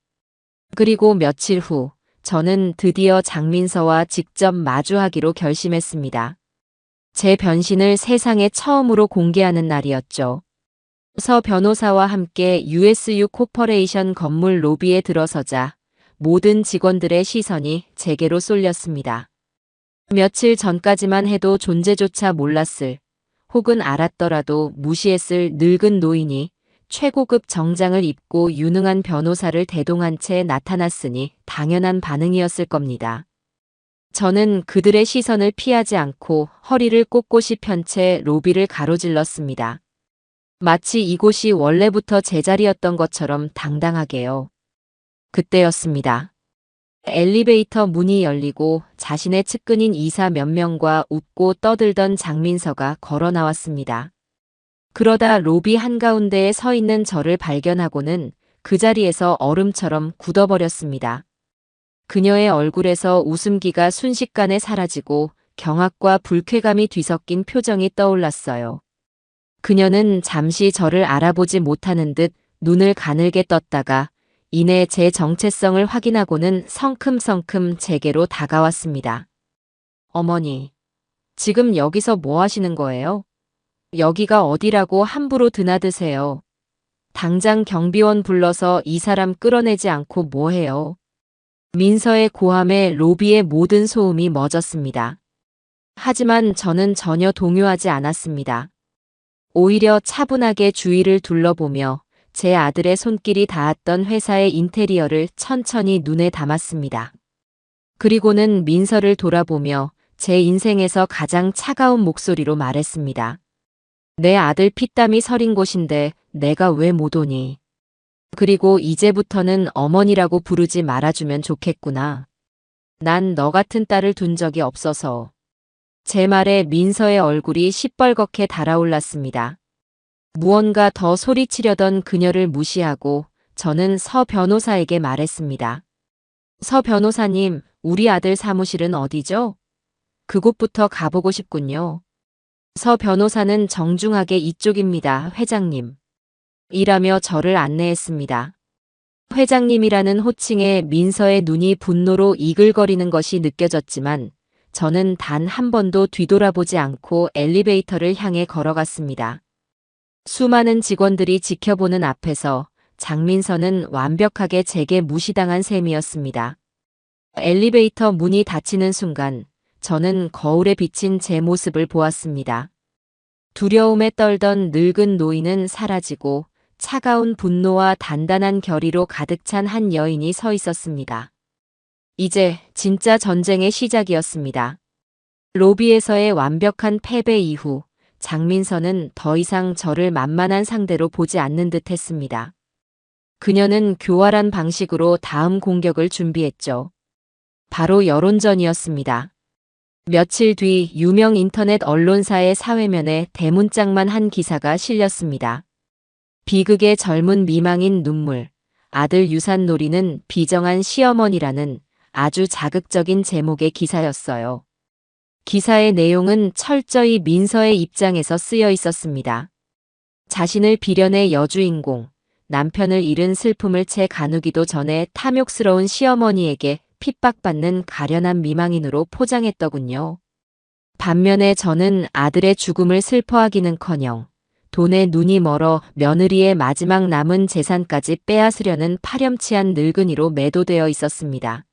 그리고 며칠 후 저는 드디어 장민서와 직접 마주하기로 결심했습니다. 제 변신을 세상에 처음으로 공개하는 날이었죠. 서 변호사와 함께 USU 코퍼레이션 건물 로비에 들어서자 모든 직원들의 시선이 제게로 쏠렸습니다. 며칠 전까지만 해도 존재조차 몰랐을 혹은 알았더라도 무시했을 늙은 노인이 최고급 정장을 입고 유능한 변호사를 대동한 채 나타났으니 당연한 반응이었을 겁니다. 저는 그들의 시선을 피하지 않고 허리를 꼿꼿이 편 채 로비를 가로질렀습니다. 마치 이곳이 원래부터 제 자리였던 것처럼 당당하게요. 그때였습니다. 엘리베이터 문이 열리고 자신의 측근인 이사 몇 명과 웃고 떠들던 장민서가 걸어 나왔습니다. 그러다 로비 한가운데에 서 있는 저를 발견하고는 그 자리에서 얼음처럼 굳어버렸습니다. 그녀의 얼굴에서 웃음기가 순식간에 사라지고 경악과 불쾌감이 뒤섞인 표정이 떠올랐어요. 그녀는 잠시 저를 알아보지 못하는 듯 눈을 가늘게 떴다가 이내 제 정체성을 확인하고는 성큼성큼 제게로 다가왔습니다. 어머니, 지금 여기서 뭐 하시는 거예요? 여기가 어디라고 함부로 드나드세요. 당장 경비원 불러서 이 사람 끌어내지 않고 뭐 해요? 민서의 고함에 로비의 모든 소음이 멎었습니다. 하지만 저는 전혀 동요하지 않았습니다. 오히려 차분하게 주위를 둘러보며 제 아들의 손길이 닿았던 회사의 인테리어를 천천히 눈에 담았습니다. 그리고는 민서를 돌아보며 제 인생에서 가장 차가운 목소리로 말했습니다. 내 아들 피땀이 서린 곳인데 내가 왜 못 오니? 그리고 이제부터는 어머니라고 부르지 말아주면 좋겠구나. 난 너 같은 딸을 둔 적이 없어서. 제 말에 민서의 얼굴이 시뻘겋게 달아올랐습니다. 무언가 더 소리치려던 그녀를 무시하고 저는 서 변호사에게 말했습니다. 서 변호사님, 우리 아들 사무실은 어디죠? 그곳부터 가보고 싶군요. 서 변호사는 정중하게 이쪽입니다, 회장님. 이라며 저를 안내했습니다. 회장님이라는 호칭에 민서의 눈이 분노로 이글거리는 것이 느껴졌지만 저는 단 한 번도 뒤돌아보지 않고 엘리베이터를 향해 걸어갔습니다. 수많은 직원들이 지켜보는 앞에서 장민서는 완벽하게 제게 무시당한 셈이었습니다. 엘리베이터 문이 닫히는 순간 저는 거울에 비친 제 모습을 보았습니다. 두려움에 떨던 늙은 노인은 사라지고 차가운 분노와 단단한 결의로 가득 찬 한 여인이 서 있었습니다. 이제 진짜 전쟁의 시작이었습니다. 로비에서의 완벽한 패배 이후 장민서는 더 이상 저를 만만한 상대로 보지 않는 듯 했습니다. 그녀는 교활한 방식으로 다음 공격을 준비했죠. 바로 여론전이었습니다. 며칠 뒤 유명 인터넷 언론사의 사회면에 대문짝만 한 기사가 실렸습니다. 비극의 젊은 미망인 눈물, 아들 유산 노리는 비정한 시어머니라는 아주 자극적인 제목의 기사였어요. 기사의 내용은 철저히 민서의 입장에서 쓰여 있었습니다. 자신을 빌현의 여주인공, 남편을 잃은 슬픔을 채 가누기도 전에 탐욕스러운 시어머니에게 핍박받는 가련한 미망인으로 포장했더군요. 반면에 저는 아들의 죽음을 슬퍼하기는커녕 돈에 눈이 멀어 며느리의 마지막 남은 재산까지 빼앗으려는 파렴치한 늙은이로 매도되어 있었습니다.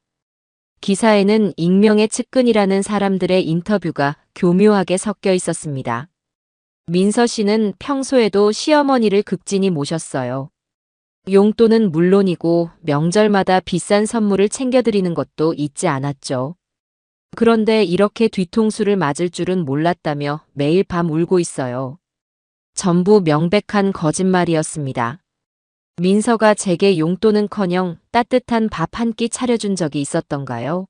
기사에는 익명의 측근이라는 사람들의 인터뷰가 교묘하게 섞여 있었습니다. 민서 씨는 평소에도 시어머니를 극진히 모셨어요. 용돈은 물론이고 명절마다 비싼 선물을 챙겨드리는 것도 잊지 않았죠. 그런데 이렇게 뒤통수를 맞을 줄은 몰랐다며 매일 밤 울고 있어요. 전부 명백한 거짓말이었습니다. 민서가 제게 용돈은커녕 따뜻한 밥 한 끼 차려준 적이 있었던가요?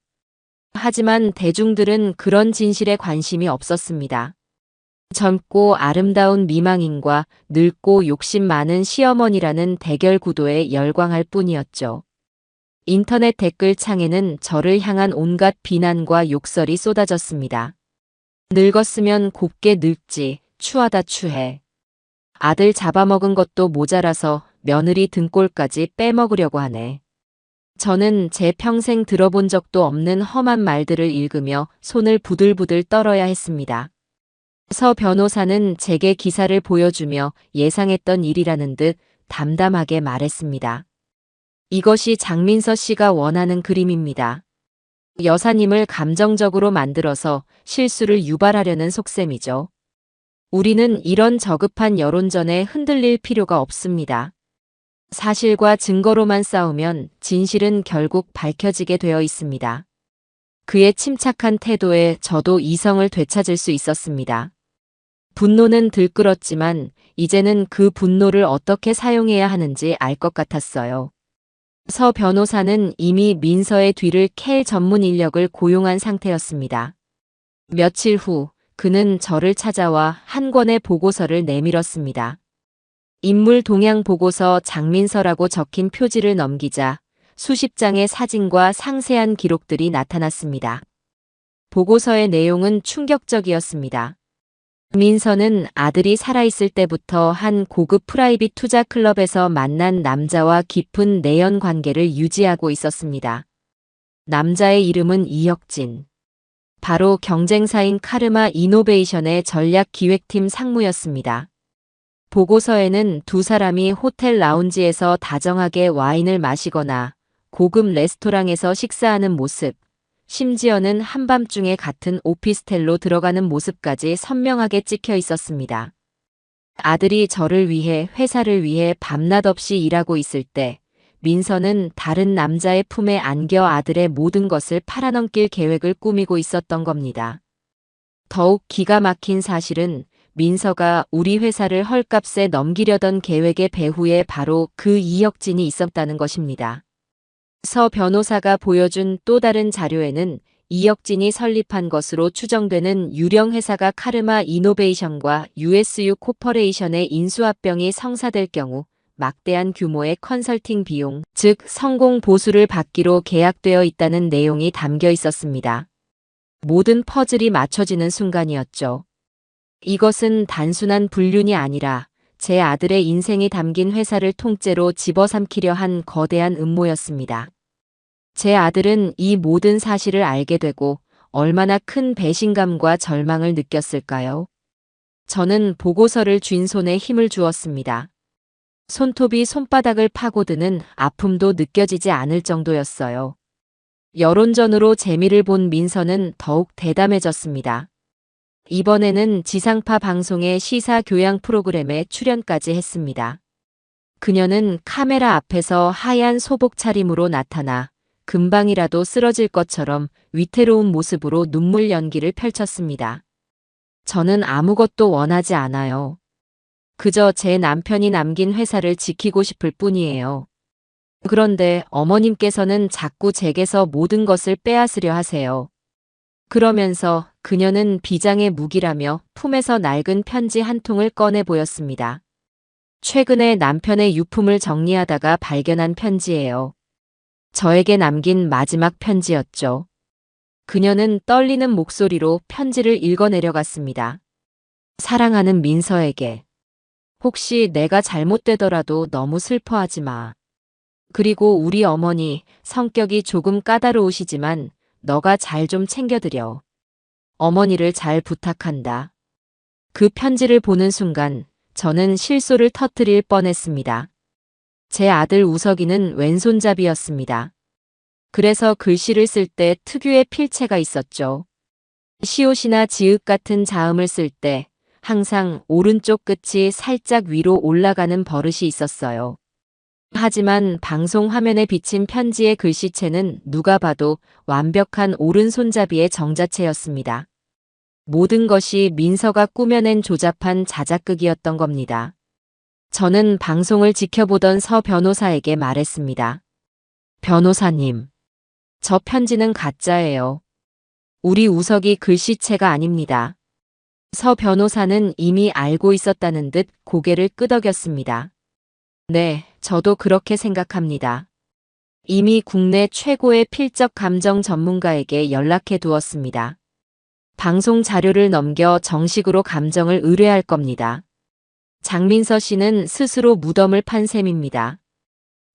하지만 대중들은 그런 진실에 관심이 없었습니다. 젊고 아름다운 미망인과 늙고 욕심 많은 시어머니라는 대결 구도에 열광할 뿐이었죠. 인터넷 댓글창에는 저를 향한 온갖 비난과 욕설이 쏟아졌습니다. 늙었으면 곱게 늙지, 추하다 추해. 아들 잡아먹은 것도 모자라서 며느리 등골까지 빼먹으려고 하네. 저는 제 평생 들어본 적도 없는 험한 말들을 읽으며 손을 부들부들 떨어야 했습니다. 서 변호사는 제게 기사를 보여주며 예상했던 일이라는 듯 담담하게 말했습니다. 이것이 장민서 씨가 원하는 그림입니다. 여사님을 감정적으로 만들어서 실수를 유발하려는 속셈이죠. 우리는 이런 저급한 여론전에 흔들릴 필요가 없습니다. 사실과 증거로만 싸우면 진실은 결국 밝혀지게 되어 있습니다. 그의 침착한 태도에 저도 이성을 되찾을 수 있었습니다. 분노는 들끓었지만 이제는 그 분노를 어떻게 사용해야 하는지 알 것 같았어요. 서 변호사는 이미 민서의 뒤를 캘 전문 인력을 고용한 상태였습니다. 며칠 후 그는 저를 찾아와 한 권의 보고서를 내밀었습니다. 인물 동향 보고서 장민서라고 적힌 표지를 넘기자 수십 장의 사진과 상세한 기록들이 나타났습니다. 보고서의 내용은 충격적이었습니다. 민서는 아들이 살아있을 때부터 한 고급 프라이빗 투자 클럽에서 만난 남자와 깊은 내연 관계를 유지하고 있었습니다. 남자의 이름은 이혁진. 바로 경쟁사인 카르마 이노베이션의 전략기획팀 상무였습니다. 보고서에는 두 사람이 호텔 라운지에서 다정하게 와인을 마시거나 고급 레스토랑에서 식사하는 모습, 심지어는 한밤중에 같은 오피스텔로 들어가는 모습까지 선명하게 찍혀 있었습니다. 아들이 저를 위해 회사를 위해 밤낮 없이 일하고 있을 때 민서는 다른 남자의 품에 안겨 아들의 모든 것을 팔아넘길 계획을 꾸미고 있었던 겁니다. 더욱 기가 막힌 사실은 민서가 우리 회사를 헐값에 넘기려던 계획의 배후에 바로 그 이혁진이 있었다는 것입니다. 서 변호사가 보여준 또 다른 자료에는 이혁진이 설립한 것으로 추정되는 유령 회사가 카르마 이노베이션과 USU 코퍼레이션의 인수합병이 성사될 경우 막대한 규모의 컨설팅 비용, 즉 성공 보수를 받기로 계약되어 있다는 내용이 담겨 있었습니다. 모든 퍼즐이 맞춰지는 순간이었죠. 이것은 단순한 불륜이 아니라 제 아들의 인생이 담긴 회사를 통째로 집어삼키려 한 거대한 음모였습니다. 제 아들은 이 모든 사실을 알게 되고 얼마나 큰 배신감과 절망을 느꼈을까요? 저는 보고서를 쥔 손에 힘을 주었습니다. 손톱이 손바닥을 파고드는 아픔도 느껴지지 않을 정도였어요. 여론전으로 재미를 본 민서는 더욱 대담해졌습니다. 이번에는 지상파 방송의 시사 교양 프로그램에 출연까지 했습니다. 그녀는 카메라 앞에서 하얀 소복 차림으로 나타나 금방이라도 쓰러질 것처럼 위태로운 모습으로 눈물 연기를 펼쳤습니다. 저는 아무것도 원하지 않아요. 그저 제 남편이 남긴 회사를 지키고 싶을 뿐이에요. 그런데 어머님께서는 자꾸 제게서 모든 것을 빼앗으려 하세요. 그러면서 그녀는 비장의 무기라며 품에서 낡은 편지 한 통을 꺼내 보였습니다. 최근에 남편의 유품을 정리하다가 발견한 편지예요. 저에게 남긴 마지막 편지였죠. 그녀는 떨리는 목소리로 편지를 읽어내려갔습니다. 사랑하는 민서에게. 혹시 내가 잘못되더라도 너무 슬퍼하지 마. 그리고 우리 어머니 성격이 조금 까다로우시지만 너가 잘 좀 챙겨드려. 어머니를 잘 부탁한다. 그 편지를 보는 순간 저는 실소를 터뜨릴 뻔했습니다. 제 아들 우석이는 왼손잡이였습니다. 그래서 글씨를 쓸 때 특유의 필체가 있었죠. 시옷이나 지읒 같은 자음을 쓸 때 항상 오른쪽 끝이 살짝 위로 올라가는 버릇이 있었어요. 하지만 방송 화면에 비친 편지의 글씨체는 누가 봐도 완벽한 오른손잡이의 정자체였습니다. 모든 것이 민서가 꾸며낸 조잡한 자작극이었던 겁니다. 저는 방송을 지켜보던 서 변호사에게 말했습니다. 변호사님, 저 편지는 가짜예요. 우리 우석이 글씨체가 아닙니다. 서 변호사는 이미 알고 있었다는 듯 고개를 끄덕였습니다. 네, 저도 그렇게 생각합니다. 이미 국내 최고의 필적 감정 전문가에게 연락해 두었습니다. 방송 자료를 넘겨 정식으로 감정을 의뢰할 겁니다. 장민서 씨는 스스로 무덤을 판 셈입니다.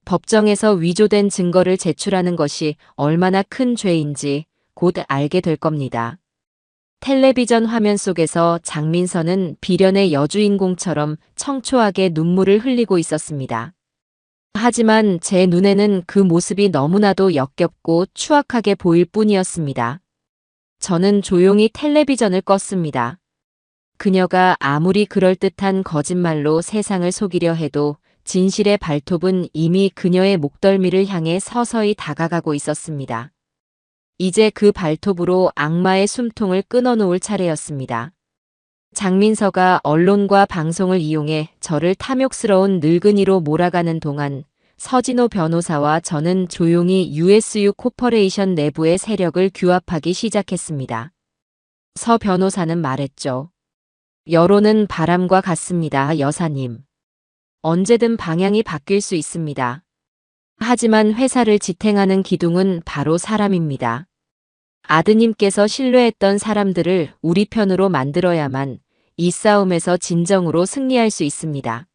법정에서 위조된 증거를 제출하는 것이 얼마나 큰 죄인지 곧 알게 될 겁니다. 텔레비전 화면 속에서 장민서는 비련의 여주인공처럼 청초하게 눈물을 흘리고 있었습니다. 하지만 제 눈에는 그 모습이 너무나도 역겹고 추악하게 보일 뿐이었습니다. 저는 조용히 텔레비전을 껐습니다. 그녀가 아무리 그럴듯한 거짓말로 세상을 속이려 해도 진실의 발톱은 이미 그녀의 목덜미를 향해 서서히 다가가고 있었습니다. 이제 그 발톱으로 악마의 숨통을 끊어놓을 차례였습니다. 장민서가 언론과 방송을 이용해 저를 탐욕스러운 늙은이로 몰아가는 동안 서진호 변호사와 저는 조용히 USU 코퍼레이션 내부의 세력을 규합하기 시작했습니다. 서 변호사는 말했죠. 여론은 바람과 같습니다, 여사님. 언제든 방향이 바뀔 수 있습니다. 하지만 회사를 지탱하는 기둥은 바로 사람입니다. 아드님께서 신뢰했던 사람들을 우리 편으로 만들어야만 이 싸움에서 진정으로 승리할 수 있습니다.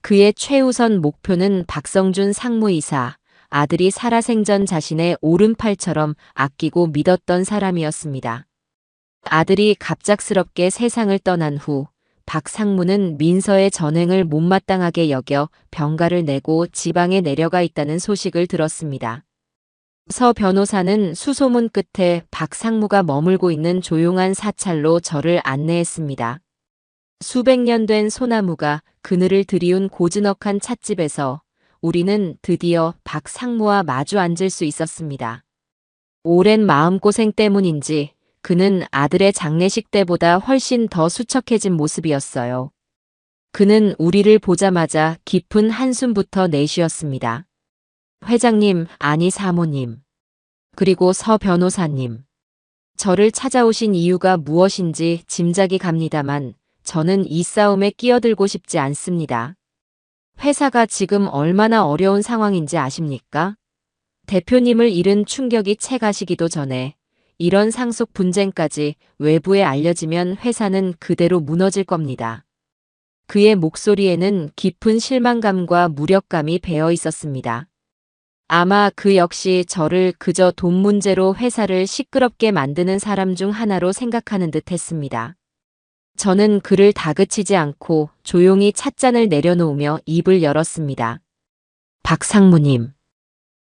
그의 최우선 목표는 박성준 상무이사, 아들이 살아생전 자신의 오른팔처럼 아끼고 믿었던 사람이었습니다. 아들이 갑작스럽게 세상을 떠난 후 박 상무는 민서의 전횡을 못마땅하게 여겨 병가를 내고 지방에 내려가 있다는 소식을 들었습니다. 서 변호사는 수소문 끝에 박 상무가 머물고 있는 조용한 사찰로 저를 안내했습니다. 수백 년 된 소나무가 그늘을 들이운 고즈넉한 찻집에서 우리는 드디어 박 상무와 마주 앉을 수 있었습니다. 오랜 마음고생 때문인지 그는 아들의 장례식 때보다 훨씬 더 수척해진 모습이었어요. 그는 우리를 보자마자 깊은 한숨부터 내쉬었습니다. 회장님, 아니 사모님. 그리고 서 변호사님. 저를 찾아오신 이유가 무엇인지 짐작이 갑니다만 저는 이 싸움에 끼어들고 싶지 않습니다. 회사가 지금 얼마나 어려운 상황인지 아십니까? 대표님을 잃은 충격이 채 가시기도 전에 이런 상속 분쟁까지 외부에 알려지면 회사는 그대로 무너질 겁니다. 그의 목소리에는 깊은 실망감과 무력감이 배어 있었습니다. 아마 그 역시 저를 그저 돈 문제로 회사를 시끄럽게 만드는 사람 중 하나로 생각하는 듯 했습니다. 저는 그를 다그치지 않고 조용히 찻잔을 내려놓으며 입을 열었습니다. 박 상무님.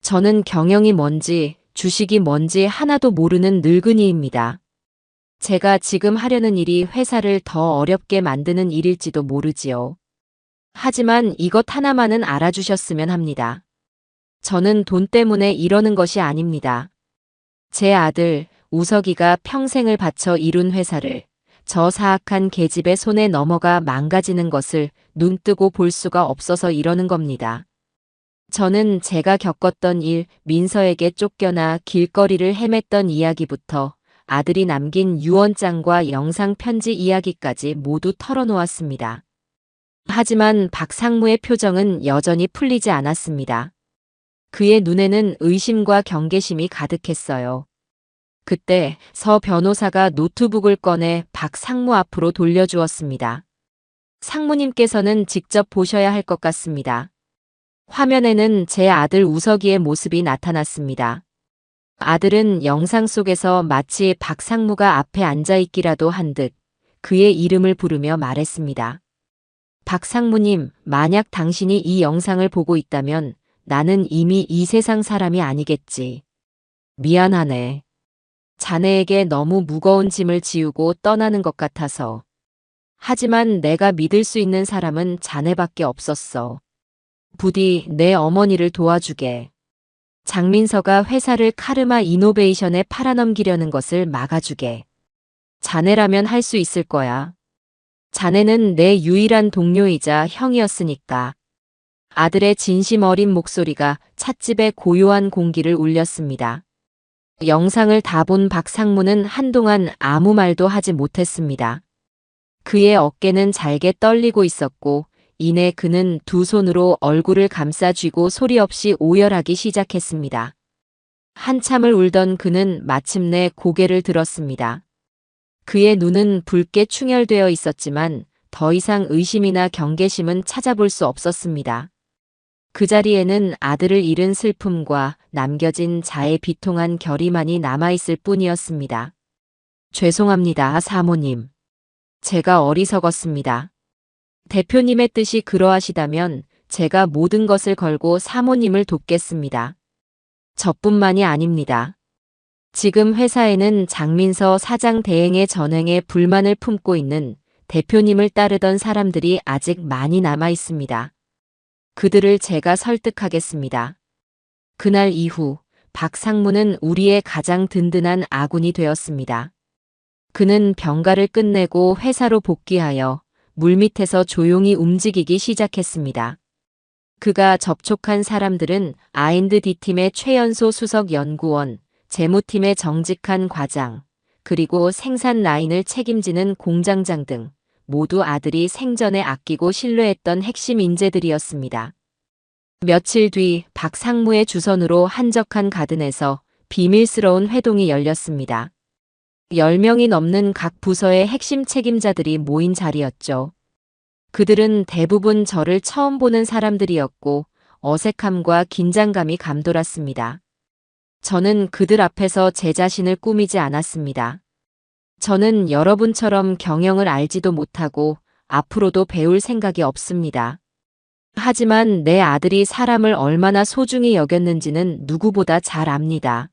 저는 경영이 뭔지 주식이 뭔지 하나도 모르는 늙은이입니다. 제가 지금 하려는 일이 회사를 더 어렵게 만드는 일일지도 모르지요. 하지만 이것 하나만은 알아주셨으면 합니다. 저는 돈 때문에 이러는 것이 아닙니다. 제 아들 우석이가 평생을 바쳐 이룬 회사를 저 사악한 계집의 손에 넘어가 망가지는 것을 눈뜨고 볼 수가 없어서 이러는 겁니다. 저는 제가 겪었던 일, 민서에게 쫓겨나 길거리를 헤맸던 이야기부터 아들이 남긴 유언장과 영상 편지 이야기까지 모두 털어놓았습니다. 하지만 박 상무의 표정은 여전히 풀리지 않았습니다. 그의 눈에는 의심과 경계심이 가득했어요. 그때 서 변호사가 노트북을 꺼내 박 상무 앞으로 돌려주었습니다. 상무님께서는 직접 보셔야 할 것 같습니다. 화면에는 제 아들 우석이의 모습이 나타났습니다. 아들은 영상 속에서 마치 박 상무가 앞에 앉아있기라도 한 듯 그의 이름을 부르며 말했습니다. 박 상무님, 만약 당신이 이 영상을 보고 있다면 나는 이미 이 세상 사람이 아니겠지. 미안하네. 자네에게 너무 무거운 짐을 지우고 떠나는 것 같아서. 하지만 내가 믿을 수 있는 사람은 자네밖에 없었어. 부디 내 어머니를 도와주게. 장민서가 회사를 카르마 이노베이션에 팔아넘기려는 것을 막아주게. 자네라면 할 수 있을 거야. 자네는 내 유일한 동료이자 형이었으니까. 아들의 진심 어린 목소리가 찻집의 고요한 공기를 울렸습니다. 영상을 다 본 박 상무는 한동안 아무 말도 하지 못했습니다. 그의 어깨는 잘게 떨리고 있었고 이내 그는 두 손으로 얼굴을 감싸 쥐고 소리 없이 오열하기 시작했습니다. 한참을 울던 그는 마침내 고개를 들었습니다. 그의 눈은 붉게 충혈되어 있었지만 더 이상 의심이나 경계심은 찾아볼 수 없었습니다. 그 자리에는 아들을 잃은 슬픔과 남겨진 자의 비통한 결의만이 남아있을 뿐이었습니다. 죄송합니다, 사모님. 제가 어리석었습니다. 대표님의 뜻이 그러하시다면 제가 모든 것을 걸고 사모님을 돕겠습니다. 저뿐만이 아닙니다. 지금 회사에는 장민서 사장 대행의 전횡에 불만을 품고 있는 대표님을 따르던 사람들이 아직 많이 남아 있습니다. 그들을 제가 설득하겠습니다. 그날 이후 박 상무는 우리의 가장 든든한 아군이 되었습니다. 그는 병가를 끝내고 회사로 복귀하여 물밑에서 조용히 움직이기 시작했습니다. 그가 접촉한 사람들은 R&D팀의 최연소 수석 연구원, 재무팀의 정직한 과장, 그리고 생산 라인을 책임지는 공장장 등 모두 아들이 생전에 아끼고 신뢰했던 핵심 인재들이었습니다. 며칠 뒤 박 상무의 주선으로 한적한 가든에서 비밀스러운 회동이 열렸습니다. 10명이 넘는 각 부서의 핵심 책임자들이 모인 자리였죠. 그들은 대부분 저를 처음 보는 사람들이었고 어색함과 긴장감이 감돌았습니다. 저는 그들 앞에서 제 자신을 꾸미지 않았습니다. 저는 여러분처럼 경영을 알지도 못하고 앞으로도 배울 생각이 없습니다. 하지만 내 아들이 사람을 얼마나 소중히 여겼는지는 누구보다 잘 압니다.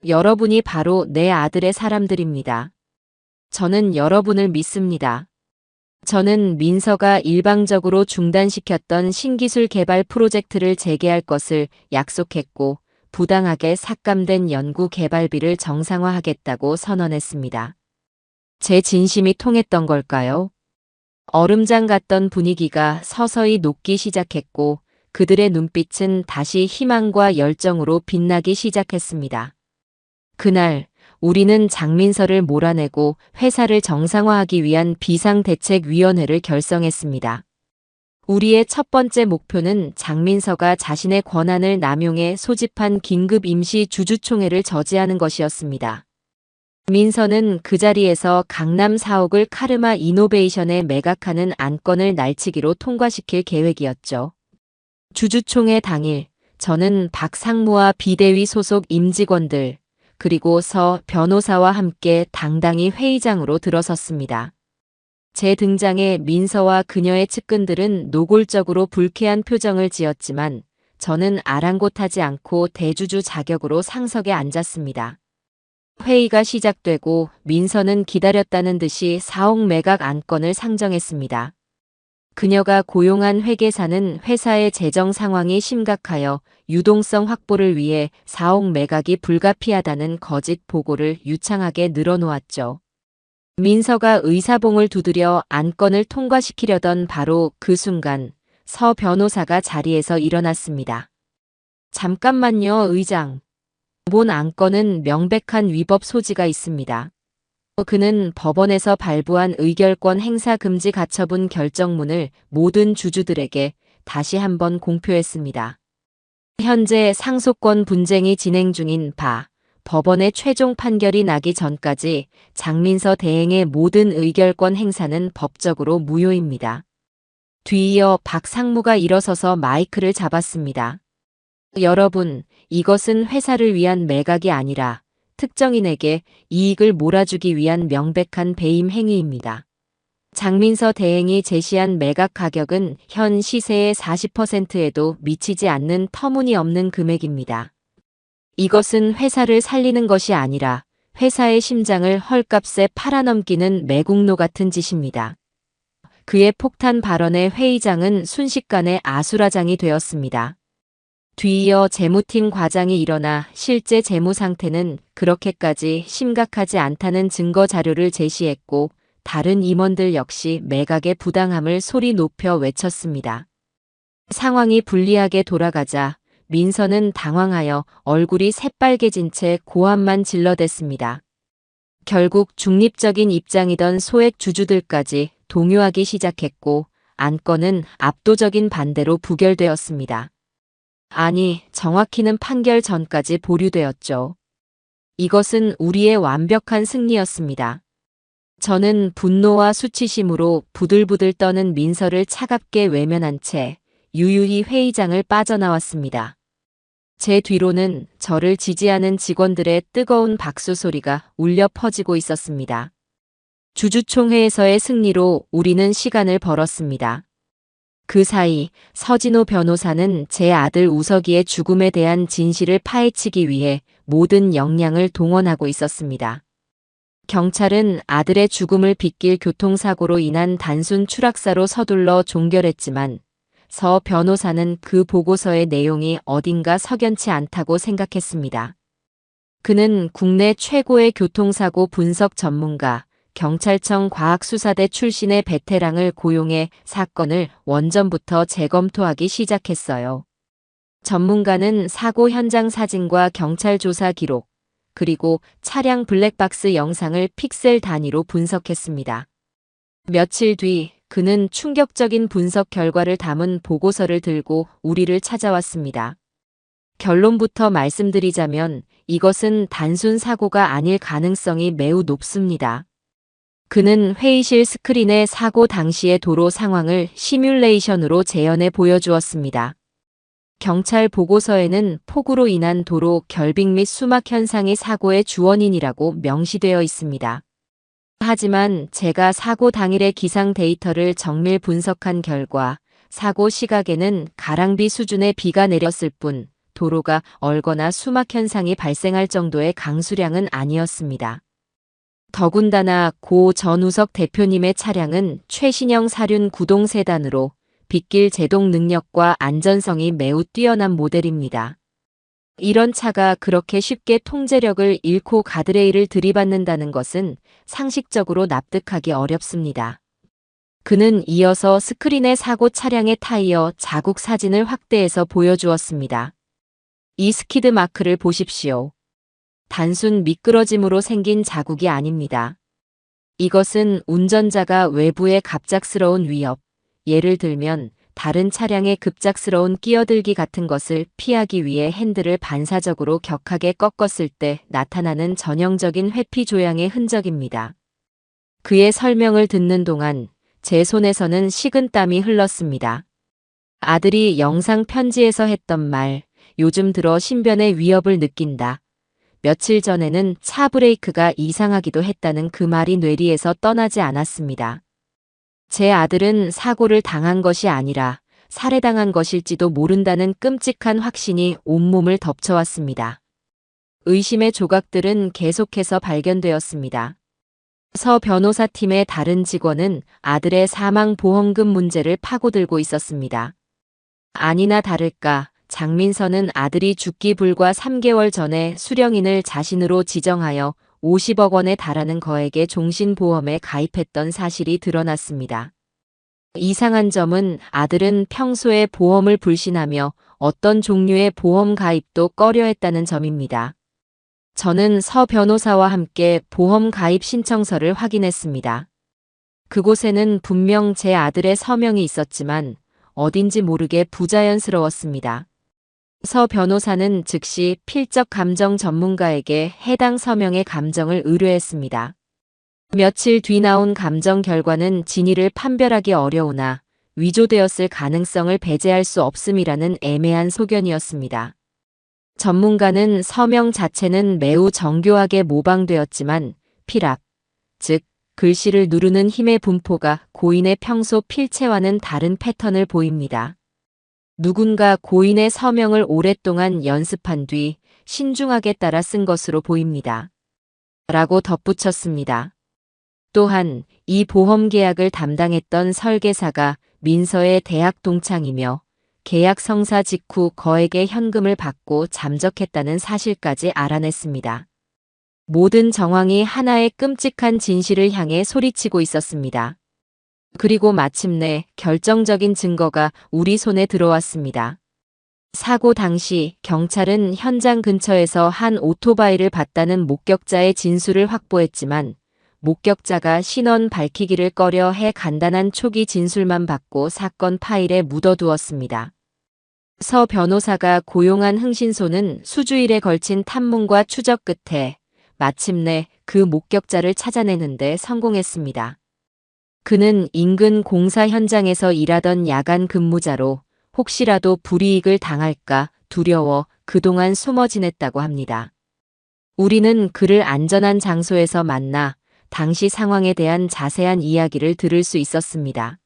여러분이 바로 내 아들의 사람들입니다. 저는 여러분을 믿습니다. 저는 민서가 일방적으로 중단시켰던 신기술 개발 프로젝트를 재개할 것을 약속했고 부당하게 삭감된 연구 개발비를 정상화하겠다고 선언했습니다. 제 진심이 통했던 걸까요? 얼음장 같던 분위기가 서서히 녹기 시작했고 그들의 눈빛은 다시 희망과 열정으로 빛나기 시작했습니다. 그날 우리는 장민서를 몰아내고 회사를 정상화하기 위한 비상대책위원회를 결성했습니다. 우리의 첫 번째 목표는 장민서가 자신의 권한을 남용해 소집한 긴급 임시 주주총회를 저지하는 것이었습니다. 민서는 그 자리에서 강남 4억을 카르마 이노베이션에 매각하는 안건을 날치기로 통과시킬 계획이었죠. 주주총회 당일 저는 박 상무와 비대위 소속 임직원들 그리고 서 변호사와 함께 당당히 회의장으로 들어섰습니다. 제 등장에 민서와 그녀의 측근들은 노골적으로 불쾌한 표정을 지었지만 저는 아랑곳하지 않고 대주주 자격으로 상석에 앉았습니다. 회의가 시작되고 민서는 기다렸다는 듯이 4억 매각 안건을 상정했습니다. 그녀가 고용한 회계사는 회사의 재정 상황이 심각하여 유동성 확보를 위해 4억 매각이 불가피하다는 거짓 보고를 유창하게 늘어놓았죠. 민서가 의사봉을 두드려 안건을 통과시키려던 바로 그 순간 서 변호사가 자리에서 일어났습니다. 잠깐만요, 의장. 본 안건은 명백한 위법 소지가 있습니다. 그는 법원에서 발부한 의결권 행사 금지 가처분 결정문을 모든 주주들에게 다시 한번 공표했습니다. 현재 상속권 분쟁이 진행 중인 바 법원의 최종 판결이 나기 전까지 장민서 대행의 모든 의결권 행사는 법적으로 무효입니다. 뒤이어 박 상무가 일어서서 마이크를 잡았습니다. 여러분, 이것은 회사를 위한 매각이 아니라 특정인에게 이익을 몰아주기 위한 명백한 배임 행위입니다. 장민서 대행이 제시한 매각 가격은 현 시세의 40%에도 미치지 않는 터무니없는 금액입니다. 이것은 회사를 살리는 것이 아니라 회사의 심장을 헐값에 팔아넘기는 매국노 같은 짓입니다. 그의 폭탄 발언에 회의장은 순식간에 아수라장이 되었습니다. 뒤이어 재무팀 과장이 일어나 실제 재무 상태는 그렇게까지 심각하지 않다는 증거 자료를 제시했고 다른 임원들 역시 매각의 부당함을 소리 높여 외쳤습니다. 상황이 불리하게 돌아가자 민서는 당황하여 얼굴이 새빨개진 채 고함만 질러댔습니다. 결국 중립적인 입장이던 소액 주주들까지 동요하기 시작했고 안건은 압도적인 반대로 부결되었습니다. 아니, 정확히는 판결 전까지 보류되었죠. 이것은 우리의 완벽한 승리였습니다. 저는 분노와 수치심으로 부들부들 떠는 민서를 차갑게 외면한 채 유유히 회의장을 빠져나왔습니다. 제 뒤로는 저를 지지하는 직원들의 뜨거운 박수 소리가 울려 퍼지고 있었습니다. 주주총회에서의 승리로 우리는 시간을 벌었습니다. 그 사이 서진호 변호사는 제 아들 우석이의 죽음에 대한 진실을 파헤치기 위해 모든 역량을 동원하고 있었습니다. 경찰은 아들의 죽음을 빗길 교통사고로 인한 단순 추락사로 서둘러 종결했지만 서 변호사는 그 보고서의 내용이 어딘가 석연치 않다고 생각했습니다. 그는 국내 최고의 교통사고 분석 전문가, 경찰청 과학수사대 출신의 베테랑을 고용해 사건을 원전부터 재검토하기 시작했어요. 전문가는 사고 현장 사진과 경찰 조사 기록, 그리고 차량 블랙박스 영상을 픽셀 단위로 분석했습니다. 며칠 뒤 그는 충격적인 분석 결과를 담은 보고서를 들고 우리를 찾아왔습니다. 결론부터 말씀드리자면 이것은 단순 사고가 아닐 가능성이 매우 높습니다. 그는 회의실 스크린에 사고 당시의 도로 상황을 시뮬레이션으로 재현해 보여주었습니다. 경찰 보고서에는 폭우로 인한 도로 결빙 및 수막 현상이 사고의 주원인이라고 명시되어 있습니다. 하지만 제가 사고 당일의 기상 데이터를 정밀 분석한 결과 사고 시각에는 가랑비 수준의 비가 내렸을 뿐 도로가 얼거나 수막 현상이 발생할 정도의 강수량은 아니었습니다. 더군다나 고 전우석 대표님의 차량은 최신형 사륜 구동 세단으로 빗길 제동 능력과 안전성이 매우 뛰어난 모델입니다. 이런 차가 그렇게 쉽게 통제력을 잃고 가드레일을 들이받는다는 것은 상식적으로 납득하기 어렵습니다. 그는 이어서 스크린에 사고 차량의 타이어 자국 사진을 확대해서 보여주었습니다. 이 스키드 마크를 보십시오. 단순 미끄러짐으로 생긴 자국이 아닙니다. 이것은 운전자가 외부의 갑작스러운 위협, 예를 들면 다른 차량의 급작스러운 끼어들기 같은 것을 피하기 위해 핸들을 반사적으로 격하게 꺾었을 때 나타나는 전형적인 회피 조향의 흔적입니다. 그의 설명을 듣는 동안 제 손에서는 식은땀이 흘렀습니다. 아들이 영상 편지에서 했던 말, 요즘 들어 신변의 위협을 느낀다. 며칠 전에는 차 브레이크가 이상하기도 했다는 그 말이 뇌리에서 떠나지 않았습니다. 제 아들은 사고를 당한 것이 아니라 살해당한 것일지도 모른다는 끔찍한 확신이 온몸을 덮쳐왔습니다. 의심의 조각들은 계속해서 발견되었습니다. 서 변호사팀의 다른 직원은 아들의 사망보험금 문제를 파고들고 있었습니다. 아니나 다를까 장민서는 아들이 죽기 불과 3개월 전에 수령인을 자신으로 지정하여 50억 원에 달하는 거액의 종신보험에 가입했던 사실이 드러났습니다. 이상한 점은 아들은 평소에 보험을 불신하며 어떤 종류의 보험 가입도 꺼려했다는 점입니다. 저는 서 변호사와 함께 보험 가입 신청서를 확인했습니다. 그곳에는 분명 제 아들의 서명이 있었지만 어딘지 모르게 부자연스러웠습니다. 서 변호사는 즉시 필적 감정 전문가에게 해당 서명의 감정을 의뢰했습니다. 며칠 뒤 나온 감정 결과는 진위를 판별하기 어려우나 위조되었을 가능성을 배제할 수 없음이라는 애매한 소견이었습니다. 전문가는 서명 자체는 매우 정교하게 모방되었지만 필압, 즉 글씨를 누르는 힘의 분포가 고인의 평소 필체와는 다른 패턴을 보입니다. 누군가 고인의 서명을 오랫동안 연습한 뒤 신중하게 따라 쓴 것으로 보입니다. 라고 덧붙였습니다. 또한 이 보험 계약을 담당했던 설계사가 민서의 대학 동창이며 계약 성사 직후 거액의 현금을 받고 잠적했다는 사실까지 알아냈습니다. 모든 정황이 하나의 끔찍한 진실을 향해 소리치고 있었습니다. 그리고 마침내 결정적인 증거가 우리 손에 들어왔습니다. 사고 당시 경찰은 현장 근처에서 한 오토바이를 봤다는 목격자의 진술을 확보했지만 목격자가 신원 밝히기를 꺼려 해 간단한 초기 진술만 받고 사건 파일에 묻어두었습니다. 서 변호사가 고용한 흥신소는 수주일에 걸친 탐문과 추적 끝에 마침내 그 목격자를 찾아내는데 성공했습니다. 그는 인근 공사 현장에서 일하던 야간 근무자로 혹시라도 불이익을 당할까 두려워 그동안 숨어 지냈다고 합니다. 우리는 그를 안전한 장소에서 만나 당시 상황에 대한 자세한 이야기를 들을 수 있었습니다.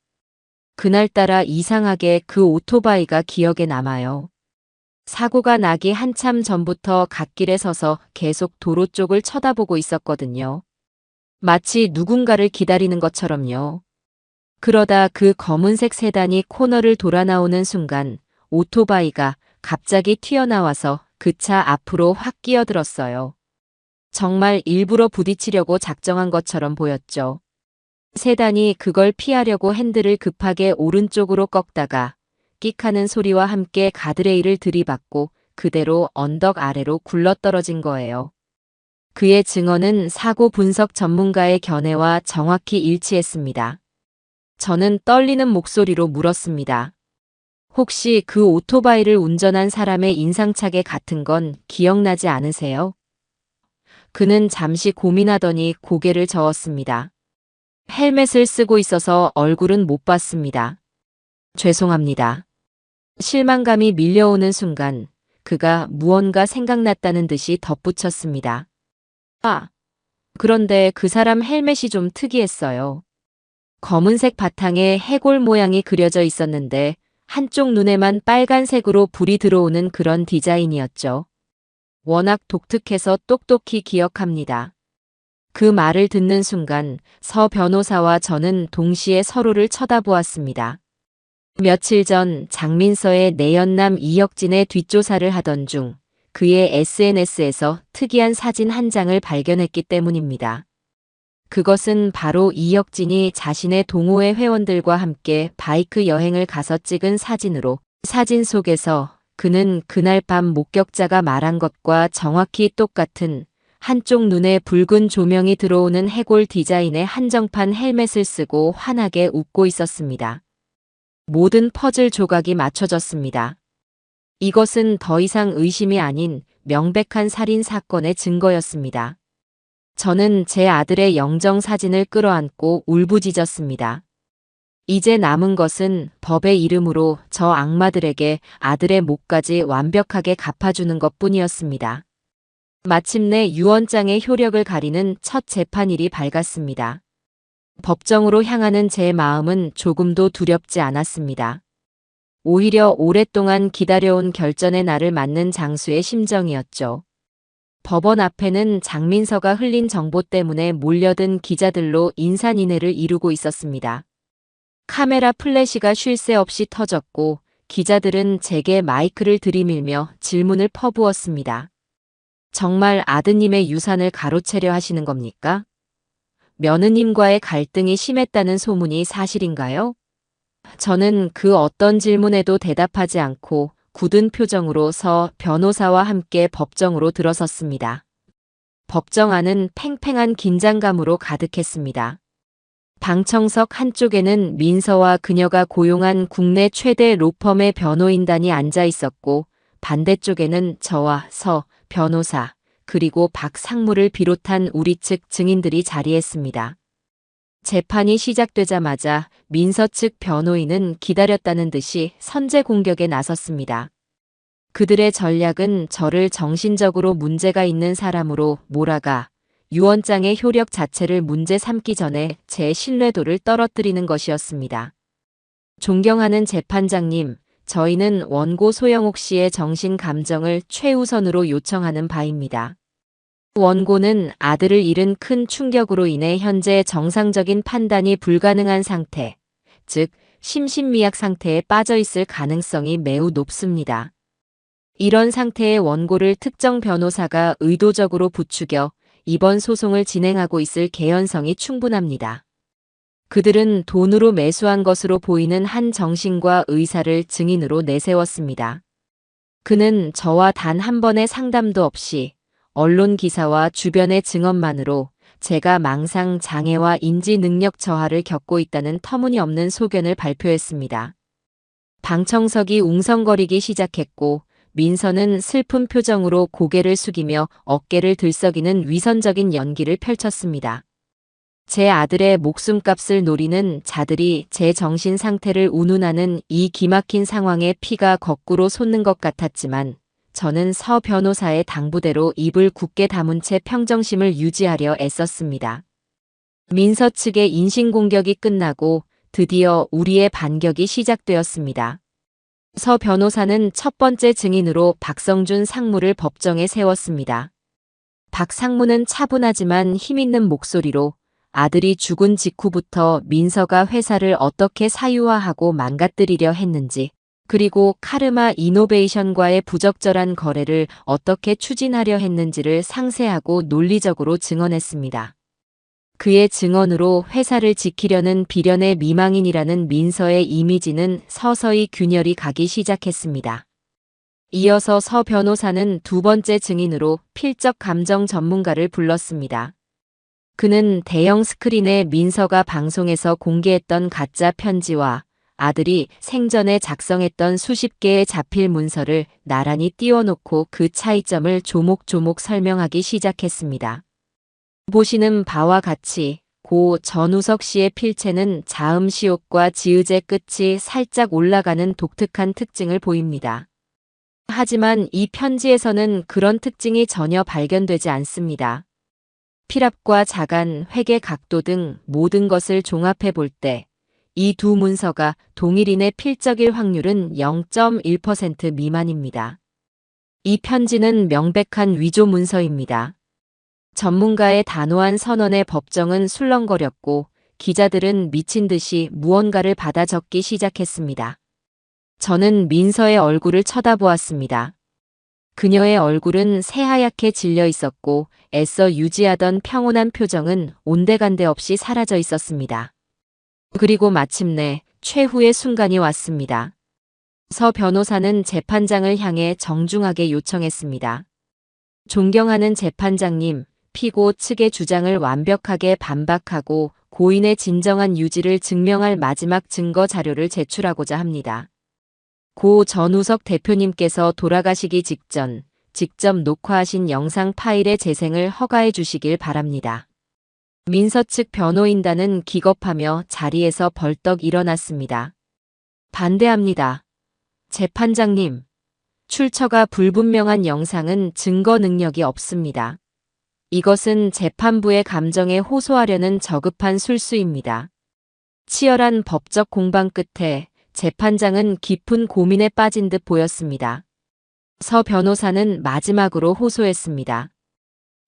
그날따라 이상하게 그 오토바이가 기억에 남아요. 사고가 나기 한참 전부터 갓길에 서서 계속 도로 쪽을 쳐다보고 있었거든요. 마치 누군가를 기다리는 것처럼요. 그러다 그 검은색 세단이 코너를 돌아 나오는 순간 오토바이가 갑자기 튀어나와서 그 차 앞으로 확 끼어들었어요. 정말 일부러 부딪히려고 작정한 것처럼 보였죠. 세단이 그걸 피하려고 핸들을 급하게 오른쪽으로 꺾다가 끽하는 소리와 함께 가드레일을 들이받고 그대로 언덕 아래로 굴러떨어진 거예요. 그의 증언은 사고 분석 전문가의 견해와 정확히 일치했습니다. 저는 떨리는 목소리로 물었습니다. 혹시 그 오토바이를 운전한 사람의 인상착에 같은 건 기억나지 않으세요? 그는 잠시 고민하더니 고개를 저었습니다. 헬멧을 쓰고 있어서 얼굴은 못 봤습니다. 죄송합니다. 실망감이 밀려오는 순간 그가 무언가 생각났다는 듯이 덧붙였습니다. 그런데 그 사람 헬멧이 좀 특이했어요. 검은색 바탕에 해골 모양이 그려져 있었는데 한쪽 눈에만 빨간색으로 불이 들어오는 그런 디자인이었죠. 워낙 독특해서 똑똑히 기억합니다. 그 말을 듣는 순간 서 변호사와 저는 동시에 서로를 쳐다보았습니다. 며칠 전 장민서의 내연남 이혁진의 뒷조사를 하던 중 그의 SNS에서 특이한 사진 한 장을 발견했기 때문입니다. 그것은 바로 이혁진이 자신의 동호회 회원들과 함께 바이크 여행을 가서 찍은 사진으로 사진 속에서 그는 그날 밤 목격자가 말한 것과 정확히 똑같은 한쪽 눈에 붉은 조명이 들어오는 해골 디자인의 한정판 헬멧을 쓰고 환하게 웃고 있었습니다. 모든 퍼즐 조각이 맞춰졌습니다. 이것은 더 이상 의심이 아닌 명백한 살인 사건의 증거였습니다. 저는 제 아들의 영정 사진을 끌어안고 울부짖었습니다. 이제 남은 것은 법의 이름으로 저 악마들에게 아들의 몫까지 완벽하게 갚아주는 것뿐이었습니다. 마침내 유언장의 효력을 가리는 첫 재판일이 밝았습니다. 법정으로 향하는 제 마음은 조금도 두렵지 않았습니다. 오히려 오랫동안 기다려온 결전의 날을 맞는 장수의 심정이었죠. 법원 앞에는 장민서가 흘린 정보 때문에 몰려든 기자들로 인산인해를 이루고 있었습니다. 카메라 플래시가 쉴 새 없이 터졌고 기자들은 제게 마이크를 들이밀며 질문을 퍼부었습니다. 정말 아드님의 유산을 가로채려 하시는 겁니까? 며느님과의 갈등이 심했다는 소문이 사실인가요? 저는 그 어떤 질문에도 대답하지 않고 굳은 표정으로 서 변호사와 함께 법정으로 들어섰습니다. 법정 안은 팽팽한 긴장감으로 가득했습니다. 방청석 한쪽에는 민서와 그녀가 고용한 국내 최대 로펌의 변호인단이 앉아 있었고 반대쪽에는 저와 서 변호사 그리고 박 상무를 비롯한 우리 측 증인들이 자리했습니다. 재판이 시작되자마자 민서 측 변호인은 기다렸다는 듯이 선제 공격에 나섰습니다. 그들의 전략은 저를 정신적으로 문제가 있는 사람으로 몰아가 유언장의 효력 자체를 문제 삼기 전에 제 신뢰도를 떨어뜨리는 것이었습니다. 존경하는 재판장님, 저희는 원고 소영옥 씨의 정신 감정을 최우선으로 요청하는 바입니다. 원고는 아들을 잃은 큰 충격으로 인해 현재 정상적인 판단이 불가능한 상태, 즉 심신미약 상태에 빠져 있을 가능성이 매우 높습니다. 이런 상태의 원고를 특정 변호사가 의도적으로 부추겨 이번 소송을 진행하고 있을 개연성이 충분합니다. 그들은 돈으로 매수한 것으로 보이는 한 정신과 의사를 증인으로 내세웠습니다. 그는 저와 단 한 번의 상담도 없이 언론 기사와 주변의 증언만으로 제가 망상 장애와 인지 능력 저하를 겪고 있다는 터무니없는 소견을 발표했습니다. 방청석이 웅성거리기 시작했고 민서는 슬픈 표정으로 고개를 숙이며 어깨를 들썩이는 위선적인 연기를 펼쳤습니다. 제 아들의 목숨값을 노리는 자들이 제 정신 상태를 운운하는 이 기막힌 상황에 피가 거꾸로 솟는 것 같았지만 저는 서 변호사의 당부대로 입을 굳게 다문 채 평정심을 유지하려 애썼습니다. 민서 측의 인신공격이 끝나고 드디어 우리의 반격이 시작되었습니다. 서 변호사는 첫 번째 증인으로 박성준 상무를 법정에 세웠습니다. 박 상무는 차분하지만 힘있는 목소리로 아들이 죽은 직후부터 민서가 회사를 어떻게 사유화하고 망가뜨리려 했는지, 그리고 카르마 이노베이션과의 부적절한 거래를 어떻게 추진하려 했는지를 상세하고 논리적으로 증언했습니다. 그의 증언으로 회사를 지키려는 비련의 미망인이라는 민서의 이미지는 서서히 균열이 가기 시작했습니다. 이어서 서 변호사는 두 번째 증인으로 필적 감정 전문가를 불렀습니다. 그는 대형 스크린에 민서가 방송에서 공개했던 가짜 편지와 아들이 생전에 작성했던 수십 개의 자필 문서를 나란히 띄워놓고 그 차이점을 조목조목 설명하기 시작했습니다. 보시는 바와 같이 고 전우석 씨의 필체는 자음 시옷과 지읒의 끝이 살짝 올라가는 독특한 특징을 보입니다. 하지만 이 편지에서는 그런 특징이 전혀 발견되지 않습니다. 필압과 자간, 회계 각도 등 모든 것을 종합해 볼 때 이 두 문서가 동일인의 필적일 확률은 0.1% 미만입니다. 이 편지는 명백한 위조 문서입니다. 전문가의 단호한 선언에 법정은 술렁거렸고 기자들은 미친 듯이 무언가를 받아 적기 시작했습니다. 저는 민서의 얼굴을 쳐다보았습니다. 그녀의 얼굴은 새하얗게 질려 있었고 애써 유지하던 평온한 표정은 온데간데 없이 사라져 있었습니다. 그리고 마침내 최후의 순간이 왔습니다. 서 변호사는 재판장을 향해 정중하게 요청했습니다. 존경하는 재판장님, 피고 측의 주장을 완벽하게 반박하고 고인의 진정한 유지를 증명할 마지막 증거 자료를 제출하고자 합니다. 고 전우석 대표님께서 돌아가시기 직전 직접 녹화하신 영상 파일의 재생을 허가해 주시길 바랍니다. 민서 측 변호인단은 기겁하며 자리에서 벌떡 일어났습니다. 반대합니다. 재판장님, 출처가 불분명한 영상은 증거 능력이 없습니다. 이것은 재판부의 감정에 호소하려는 저급한 술수입니다. 치열한 법적 공방 끝에 재판장은 깊은 고민에 빠진 듯 보였습니다. 서 변호사는 마지막으로 호소했습니다.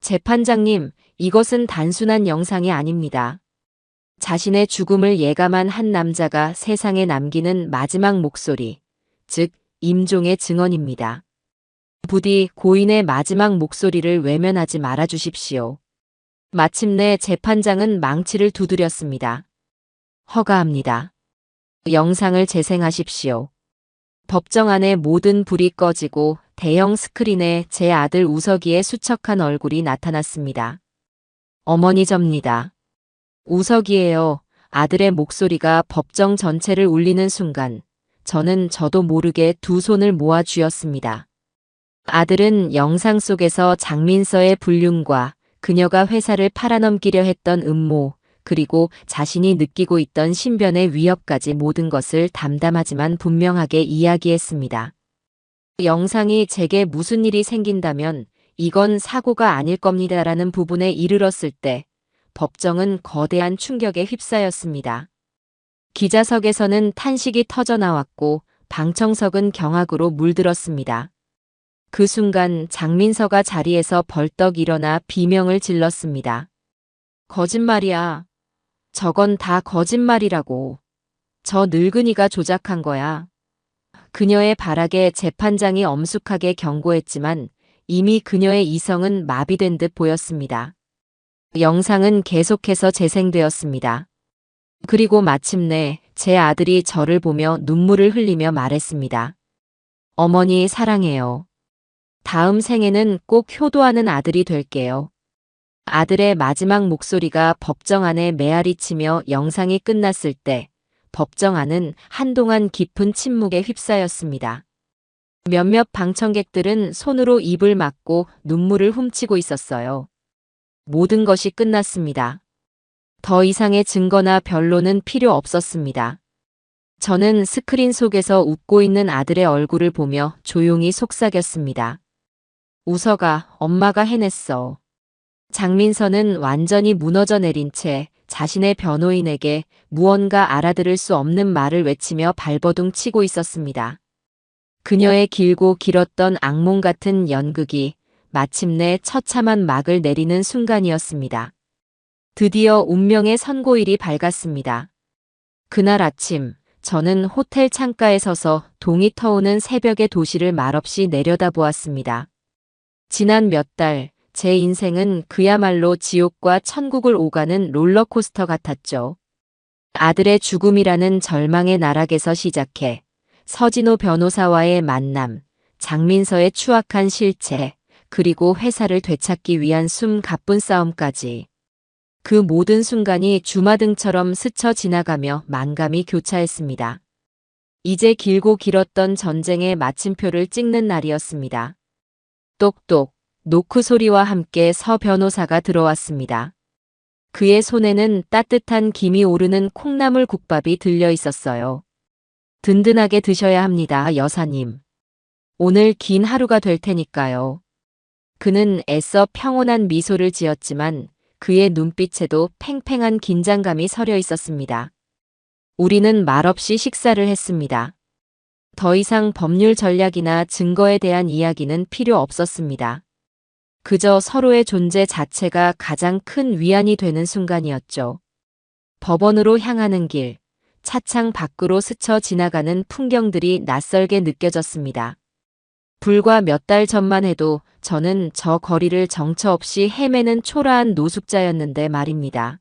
재판장님, 이것은 단순한 영상이 아닙니다. 자신의 죽음을 예감한 한 남자가 세상에 남기는 마지막 목소리, 즉 임종의 증언입니다. 부디 고인의 마지막 목소리를 외면하지 말아 주십시오. 마침내 재판장은 망치를 두드렸습니다. 허가합니다. 영상을 재생하십시오. 법정 안에 모든 불이 꺼지고 대형 스크린에 제 아들 우석이의 수척한 얼굴이 나타났습니다. 어머니 접니다. 우석이에요. 아들의 목소리가 법정 전체를 울리는 순간 저는 저도 모르게 두 손을 모아 쥐었습니다. 아들은 영상 속에서 장민서의 불륜과 그녀가 회사를 팔아넘기려 했던 음모, 그리고 자신이 느끼고 있던 신변의 위협까지 모든 것을 담담하지만 분명하게 이야기했습니다. 영상이 제게 무슨 일이 생긴다면 이건 사고가 아닐 겁니다라는 부분에 이르렀을 때 법정은 거대한 충격에 휩싸였습니다. 기자석에서는 탄식이 터져나왔고 방청석은 경악으로 물들었습니다. 그 순간 장민서가 자리에서 벌떡 일어나 비명을 질렀습니다. 거짓말이야. 저건 다 거짓말이라고. 저 늙은이가 조작한 거야. 그녀의 발악에 재판장이 엄숙하게 경고했지만 이미 그녀의 이성은 마비된 듯 보였습니다. 영상은 계속해서 재생되었습니다. 그리고 마침내 제 아들이 저를 보며 눈물을 흘리며 말했습니다. 어머니 사랑해요. 다음 생에는 꼭 효도하는 아들이 될게요. 아들의 마지막 목소리가 법정 안에 메아리치며 영상이 끝났을 때 법정 안은 한동안 깊은 침묵에 휩싸였습니다. 몇몇 방청객들은 손으로 입을 막고 눈물을 훔치고 있었어요. 모든 것이 끝났습니다. 더 이상의 증거나 변론은 필요 없었습니다. 저는 스크린 속에서 웃고 있는 아들의 얼굴을 보며 조용히 속삭였습니다. 웃어가, 엄마가 해냈어. 장민서는 완전히 무너져 내린 채 자신의 변호인에게 무언가 알아들을 수 없는 말을 외치며 발버둥 치고 있었습니다. 그녀의 길고 길었던 악몽 같은 연극이 마침내 처참한 막을 내리는 순간이었습니다. 드디어 운명의 선고일이 밝았습니다. 그날 아침, 저는 호텔 창가에 서서 동이 터오는 새벽의 도시를 말없이 내려다보았습니다. 지난 몇 달, 제 인생은 그야말로 지옥과 천국을 오가는 롤러코스터 같았죠. 아들의 죽음이라는 절망의 나락에서 시작해 서진호 변호사와의 만남, 장민서의 추악한 실체, 그리고 회사를 되찾기 위한 숨가쁜 싸움까지. 그 모든 순간이 주마등처럼 스쳐 지나가며 만감이 교차했습니다. 이제 길고 길었던 전쟁의 마침표를 찍는 날이었습니다. 똑똑, 노크 소리와 함께 서 변호사가 들어왔습니다. 그의 손에는 따뜻한 김이 오르는 콩나물 국밥이 들려 있었어요. 든든하게 드셔야 합니다, 여사님. 오늘 긴 하루가 될 테니까요. 그는 애써 평온한 미소를 지었지만 그의 눈빛에도 팽팽한 긴장감이 서려 있었습니다. 우리는 말없이 식사를 했습니다. 더 이상 법률 전략이나 증거에 대한 이야기는 필요 없었습니다. 그저 서로의 존재 자체가 가장 큰 위안이 되는 순간이었죠. 법원으로 향하는 길, 차창 밖으로 스쳐 지나가는 풍경들이 낯설게 느껴졌습니다. 불과 몇 달 전만 해도 저는 저 거리를 정처 없이 헤매는 초라한 노숙자였는데 말입니다.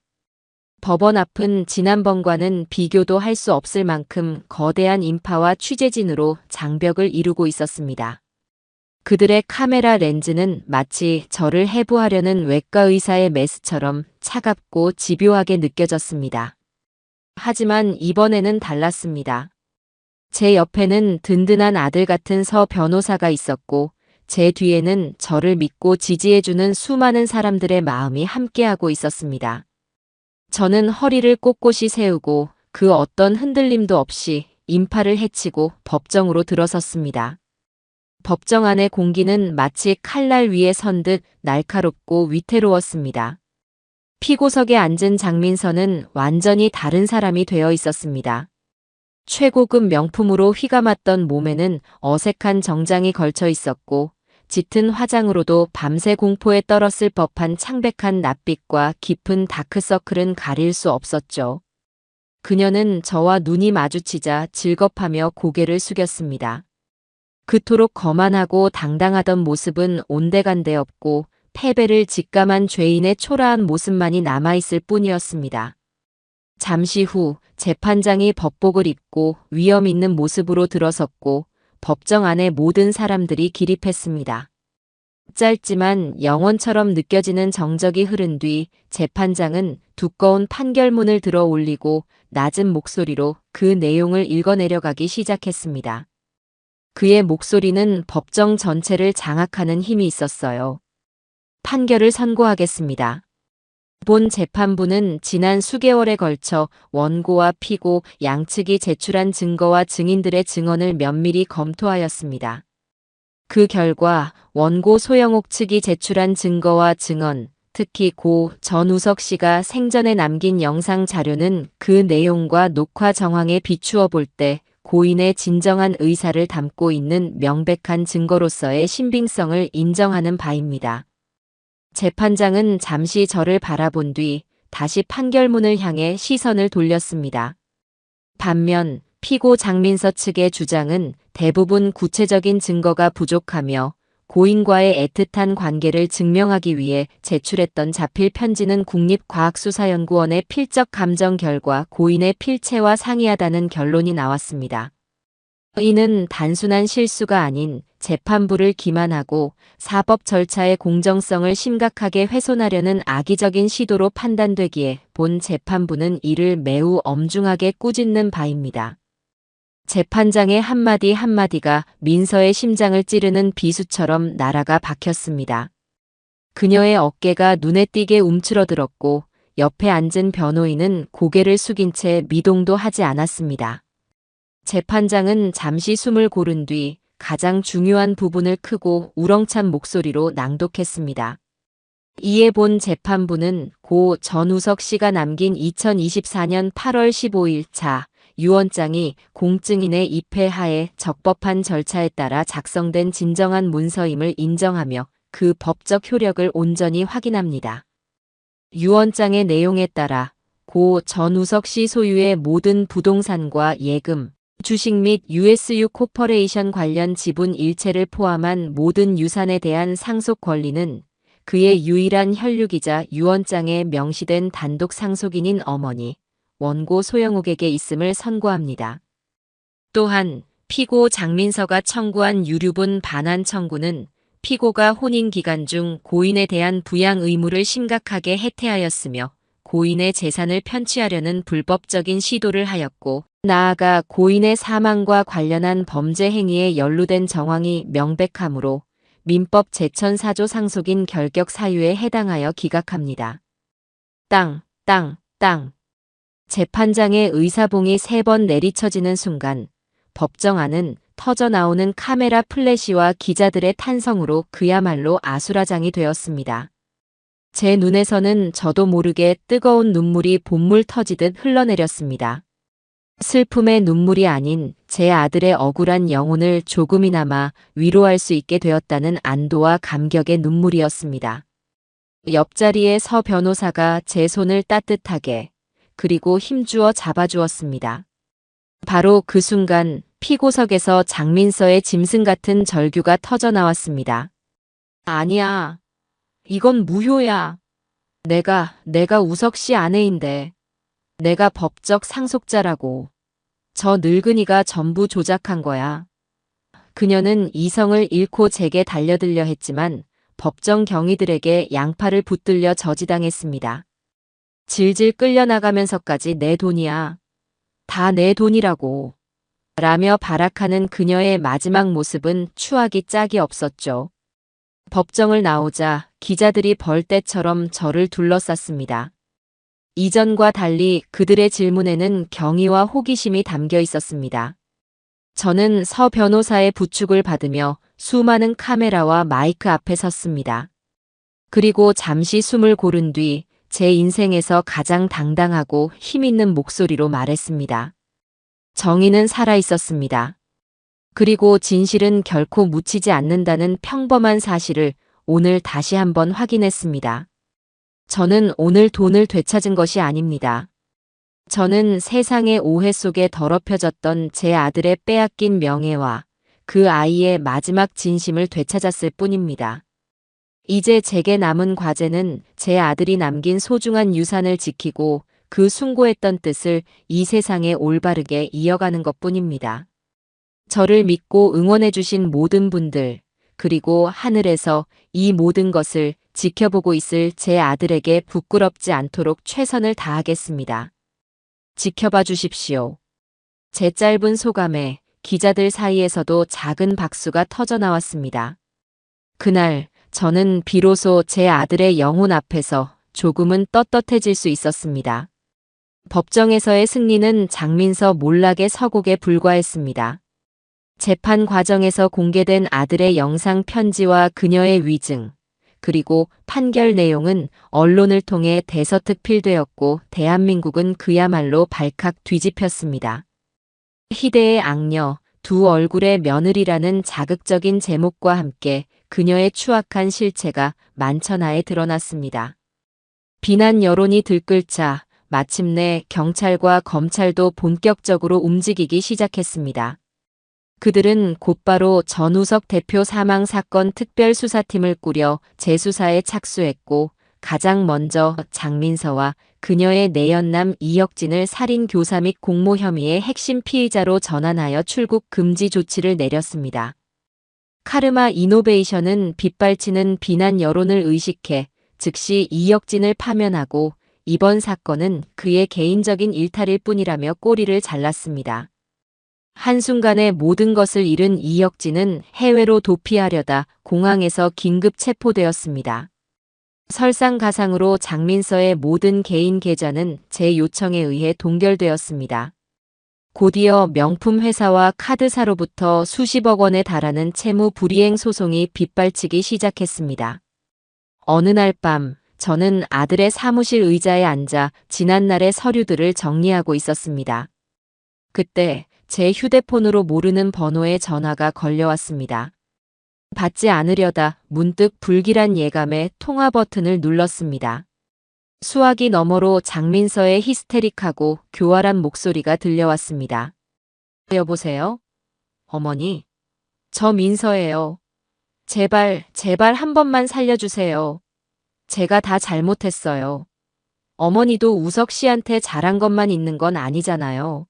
법원 앞은 지난번과는 비교도 할 수 없을 만큼 거대한 인파와 취재진으로 장벽을 이루고 있었습니다. 그들의 카메라 렌즈는 마치 저를 해부하려는 외과 의사의 메스처럼 차갑고 집요하게 느껴졌습니다. 하지만 이번에는 달랐습니다. 제 옆에는 든든한 아들 같은 서 변호사가 있었고 제 뒤에는 저를 믿고 지지해주는 수많은 사람들의 마음이 함께하고 있었습니다. 저는 허리를 꼿꼿이 세우고 그 어떤 흔들림도 없이 인파를 헤치고 법정으로 들어섰습니다. 법정 안의 공기는 마치 칼날 위에 선 듯 날카롭고 위태로웠습니다. 피고석에 앉은 장민서는 완전히 다른 사람이 되어 있었습니다. 최고급 명품으로 휘감았던 몸에는 어색한 정장이 걸쳐 있었고 짙은 화장으로도 밤새 공포에 떨었을 법한 창백한 낯빛과 깊은 다크서클은 가릴 수 없었죠. 그녀는 저와 눈이 마주치자 질겁하며 고개를 숙였습니다. 그토록 거만하고 당당하던 모습은 온데간데 없고 패배를 직감한 죄인의 초라한 모습만이 남아있을 뿐이었습니다. 잠시 후 재판장이 법복을 입고 위험 있는 모습으로 들어섰고 법정 안에 모든 사람들이 기립했습니다. 짧지만 영원처럼 느껴지는 정적이 흐른 뒤 재판장은 두꺼운 판결문을 들어 올리고 낮은 목소리로 그 내용을 읽어내려가기 시작했습니다. 그의 목소리는 법정 전체를 장악하는 힘이 있었어요. 판결을 선고하겠습니다. 본 재판부는 지난 수개월에 걸쳐 원고와 피고 양측이 제출한 증거와 증인들의 증언을 면밀히 검토하였습니다. 그 결과 원고 소영옥 측이 제출한 증거와 증언, 특히 고 전우석 씨가 생전에 남긴 영상 자료는 그 내용과 녹화 정황에 비추어 볼 때 고인의 진정한 의사를 담고 있는 명백한 증거로서의 신빙성을 인정하는 바입니다. 재판장은 잠시 저를 바라본 뒤 다시 판결문을 향해 시선을 돌렸습니다. 반면 피고 장민서 측의 주장은 대부분 구체적인 증거가 부족하며 고인과의 애틋한 관계를 증명하기 위해 제출했던 자필 편지는 국립과학수사연구원의 필적 감정 결과 고인의 필체와 상이하다는 결론이 나왔습니다. 이는 단순한 실수가 아닌 재판부를 기만하고 사법 절차의 공정성을 심각하게 훼손하려는 악의적인 시도로 판단되기에 본 재판부는 이를 매우 엄중하게 꾸짖는 바입니다. 재판장의 한마디 한마디가 민서의 심장을 찌르는 비수처럼 날아가 박혔습니다. 그녀의 어깨가 눈에 띄게 움츠러들었고 옆에 앉은 변호인은 고개를 숙인 채 미동도 하지 않았습니다. 재판장은 잠시 숨을 고른 뒤 가장 중요한 부분을 크고 우렁찬 목소리로 낭독했습니다. 이에 본 재판부는 고 전우석 씨가 남긴 2024년 8월 15일 자 유언장이 공증인의 입회하에 적법한 절차에 따라 작성된 진정한 문서임을 인정하며 그 법적 효력을 온전히 확인합니다. 유언장의 내용에 따라 고 전우석 씨 소유의 모든 부동산과 예금, 주식 및 USU 코퍼레이션 관련 지분 일체를 포함한 모든 유산에 대한 상속 권리는 그의 유일한 혈육이자 유언장에 명시된 단독 상속인인 어머니, 원고 소영욱에게 있음을 선고합니다. 또한 피고 장민서가 청구한 유류분 반환 청구는 피고가 혼인 기간 중 고인에 대한 부양 의무를 심각하게 해태하였으며 고인의 재산을 편취하려는 불법적인 시도를 하였고 나아가 고인의 사망과 관련한 범죄 행위에 연루된 정황이 명백하므로 민법 제1004조 상속인 결격 사유에 해당하여 기각합니다. 땅. 재판장의 의사봉이 3번 내리쳐지는 순간 법정 안은 터져나오는 카메라 플래시와 기자들의 탄성으로 그야말로 아수라장이 되었습니다. 제 눈에서는 저도 모르게 뜨거운 눈물이 본물 터지듯 흘러내렸습니다. 슬픔의 눈물이 아닌 제 아들의 억울한 영혼을 조금이나마 위로할 수 있게 되었다는 안도와 감격의 눈물이었습니다. 옆자리에 서 변호사가 제 손을 따뜻하게 그리고 힘주어 잡아주었습니다. 바로 그 순간 피고석에서 장민서의 짐승 같은 절규가 터져나왔습니다. 아니야. 이건 무효야. 내가 우석 씨 아내인데. 내가 법적 상속자라고. 저 늙은이가 전부 조작한 거야. 그녀는 이성을 잃고 제게 달려들려 했지만 법정 경위들에게 양팔을 붙들려 저지당했습니다. 질질 끌려나가면서까지 내 돈이야. 다 내 돈이라고. 라며 발악하는 그녀의 마지막 모습은 추하기 짝이 없었죠. 법정을 나오자 기자들이 벌떼처럼 저를 둘러쌌습니다. 이전과 달리 그들의 질문에는 경의와 호기심이 담겨 있었습니다. 저는 서 변호사의 부축을 받으며 수많은 카메라와 마이크 앞에 섰습니다. 그리고 잠시 숨을 고른 뒤 제 인생에서 가장 당당하고 힘있는 목소리로 말했습니다. 정의는 살아있었습니다. 그리고 진실은 결코 묻히지 않는다는 평범한 사실을 오늘 다시 한번 확인했습니다. 저는 오늘 돈을 되찾은 것이 아닙니다. 저는 세상의 오해 속에 더럽혀졌던 제 아들의 빼앗긴 명예와 그 아이의 마지막 진심을 되찾았을 뿐입니다. 이제 제게 남은 과제는 제 아들이 남긴 소중한 유산을 지키고 그 숭고했던 뜻을 이 세상에 올바르게 이어가는 것뿐입니다. 저를 믿고 응원해주신 모든 분들, 그리고 하늘에서 이 모든 것을 지켜보고 있을 제 아들에게 부끄럽지 않도록 최선을 다하겠습니다. 지켜봐 주십시오. 제 짧은 소감에 기자들 사이에서도 작은 박수가 터져나왔습니다. 그날 저는 비로소 제 아들의 영혼 앞에서 조금은 떳떳해질 수 있었습니다. 법정에서의 승리는 장민서 몰락의 서곡에 불과했습니다. 재판 과정에서 공개된 아들의 영상 편지와 그녀의 위증, 그리고 판결 내용은 언론을 통해 대서특필되었고 대한민국은 그야말로 발칵 뒤집혔습니다. 희대의 악녀, 두 얼굴의 며느리라는 자극적인 제목과 함께 그녀의 추악한 실체가 만천하에 드러났습니다. 비난 여론이 들끓자 마침내 경찰과 검찰도 본격적으로 움직이기 시작했습니다. 그들은 곧바로 전우석 대표 사망 사건 특별수사팀을 꾸려 재수사에 착수했고 가장 먼저 장민서와 그녀의 내연남 이혁진을 살인 교사 및 공모 혐의의 핵심 피의자로 전환하여 출국 금지 조치를 내렸습니다. 카르마 이노베이션은 빗발치는 비난 여론을 의식해 즉시 이혁진을 파면하고 이번 사건은 그의 개인적인 일탈일 뿐이라며 꼬리를 잘랐습니다. 한순간에 모든 것을 잃은 이혁진은 해외로 도피하려다 공항에서 긴급 체포되었습니다. 설상가상으로 장민서의 모든 개인 계좌는 제 요청에 의해 동결되었습니다. 곧이어 명품 회사와 카드사로부터 수십억 원에 달하는 채무 불이행 소송이 빗발치기 시작했습니다. 어느 날 밤 저는 아들의 사무실 의자에 앉아 지난날의 서류들을 정리하고 있었습니다. 그때 제 휴대폰으로 모르는 번호의 전화가 걸려왔습니다. 받지 않으려다 문득 불길한 예감에 통화 버튼을 눌렀습니다. 수화기 너머로 장민서의 히스테릭하고 교활한 목소리가 들려왔습니다. 여보세요? 어머니, 저 민서예요. 제발 한 번만 살려주세요. 제가 다 잘못했어요. 어머니도 우석 씨한테 잘한 것만 있는 건 아니잖아요.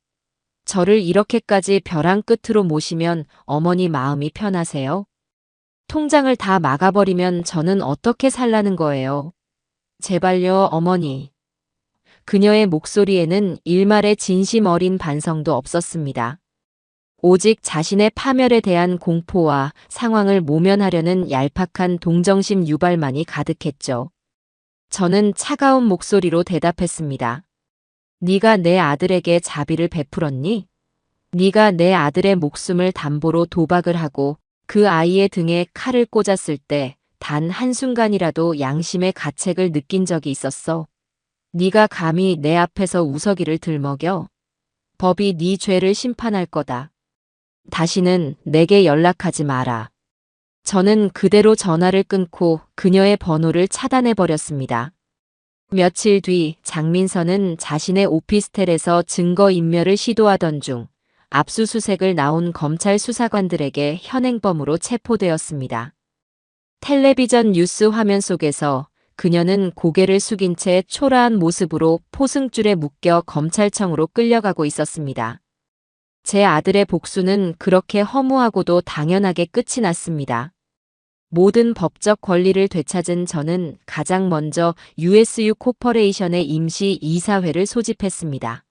저를 이렇게까지 벼랑 끝으로 모시면 어머니 마음이 편하세요? 통장을 다 막아버리면 저는 어떻게 살라는 거예요? 제발요, 어머니. 그녀의 목소리에는 일말의 진심 어린 반성도 없었습니다. 오직 자신의 파멸에 대한 공포와 상황을 모면하려는 얄팍한 동정심 유발만이 가득했죠. 저는 차가운 목소리로 대답했습니다. 네가 내 아들에게 자비를 베풀었니? 네가 내 아들의 목숨을 담보로 도박을 하고 그 아이의 등에 칼을 꽂았을 때 단 한순간이라도 양심의 가책을 느낀 적이 있었어. 네가 감히 내 앞에서 우석이를 들먹여? 법이 네 죄를 심판할 거다. 다시는 내게 연락하지 마라. 저는 그대로 전화를 끊고 그녀의 번호를 차단해버렸습니다. 며칠 뒤 장민서는 자신의 오피스텔에서 증거인멸을 시도하던 중 압수수색을 나온 검찰 수사관들에게 현행범으로 체포되었습니다. 텔레비전 뉴스 화면 속에서 그녀는 고개를 숙인 채 초라한 모습으로 포승줄에 묶여 검찰청으로 끌려가고 있었습니다. 제 아들의 복수는 그렇게 허무하고도 당연하게 끝이 났습니다. 모든 법적 권리를 되찾은 저는 가장 먼저 USU 코퍼레이션의 임시 이사회를 소집했습니다.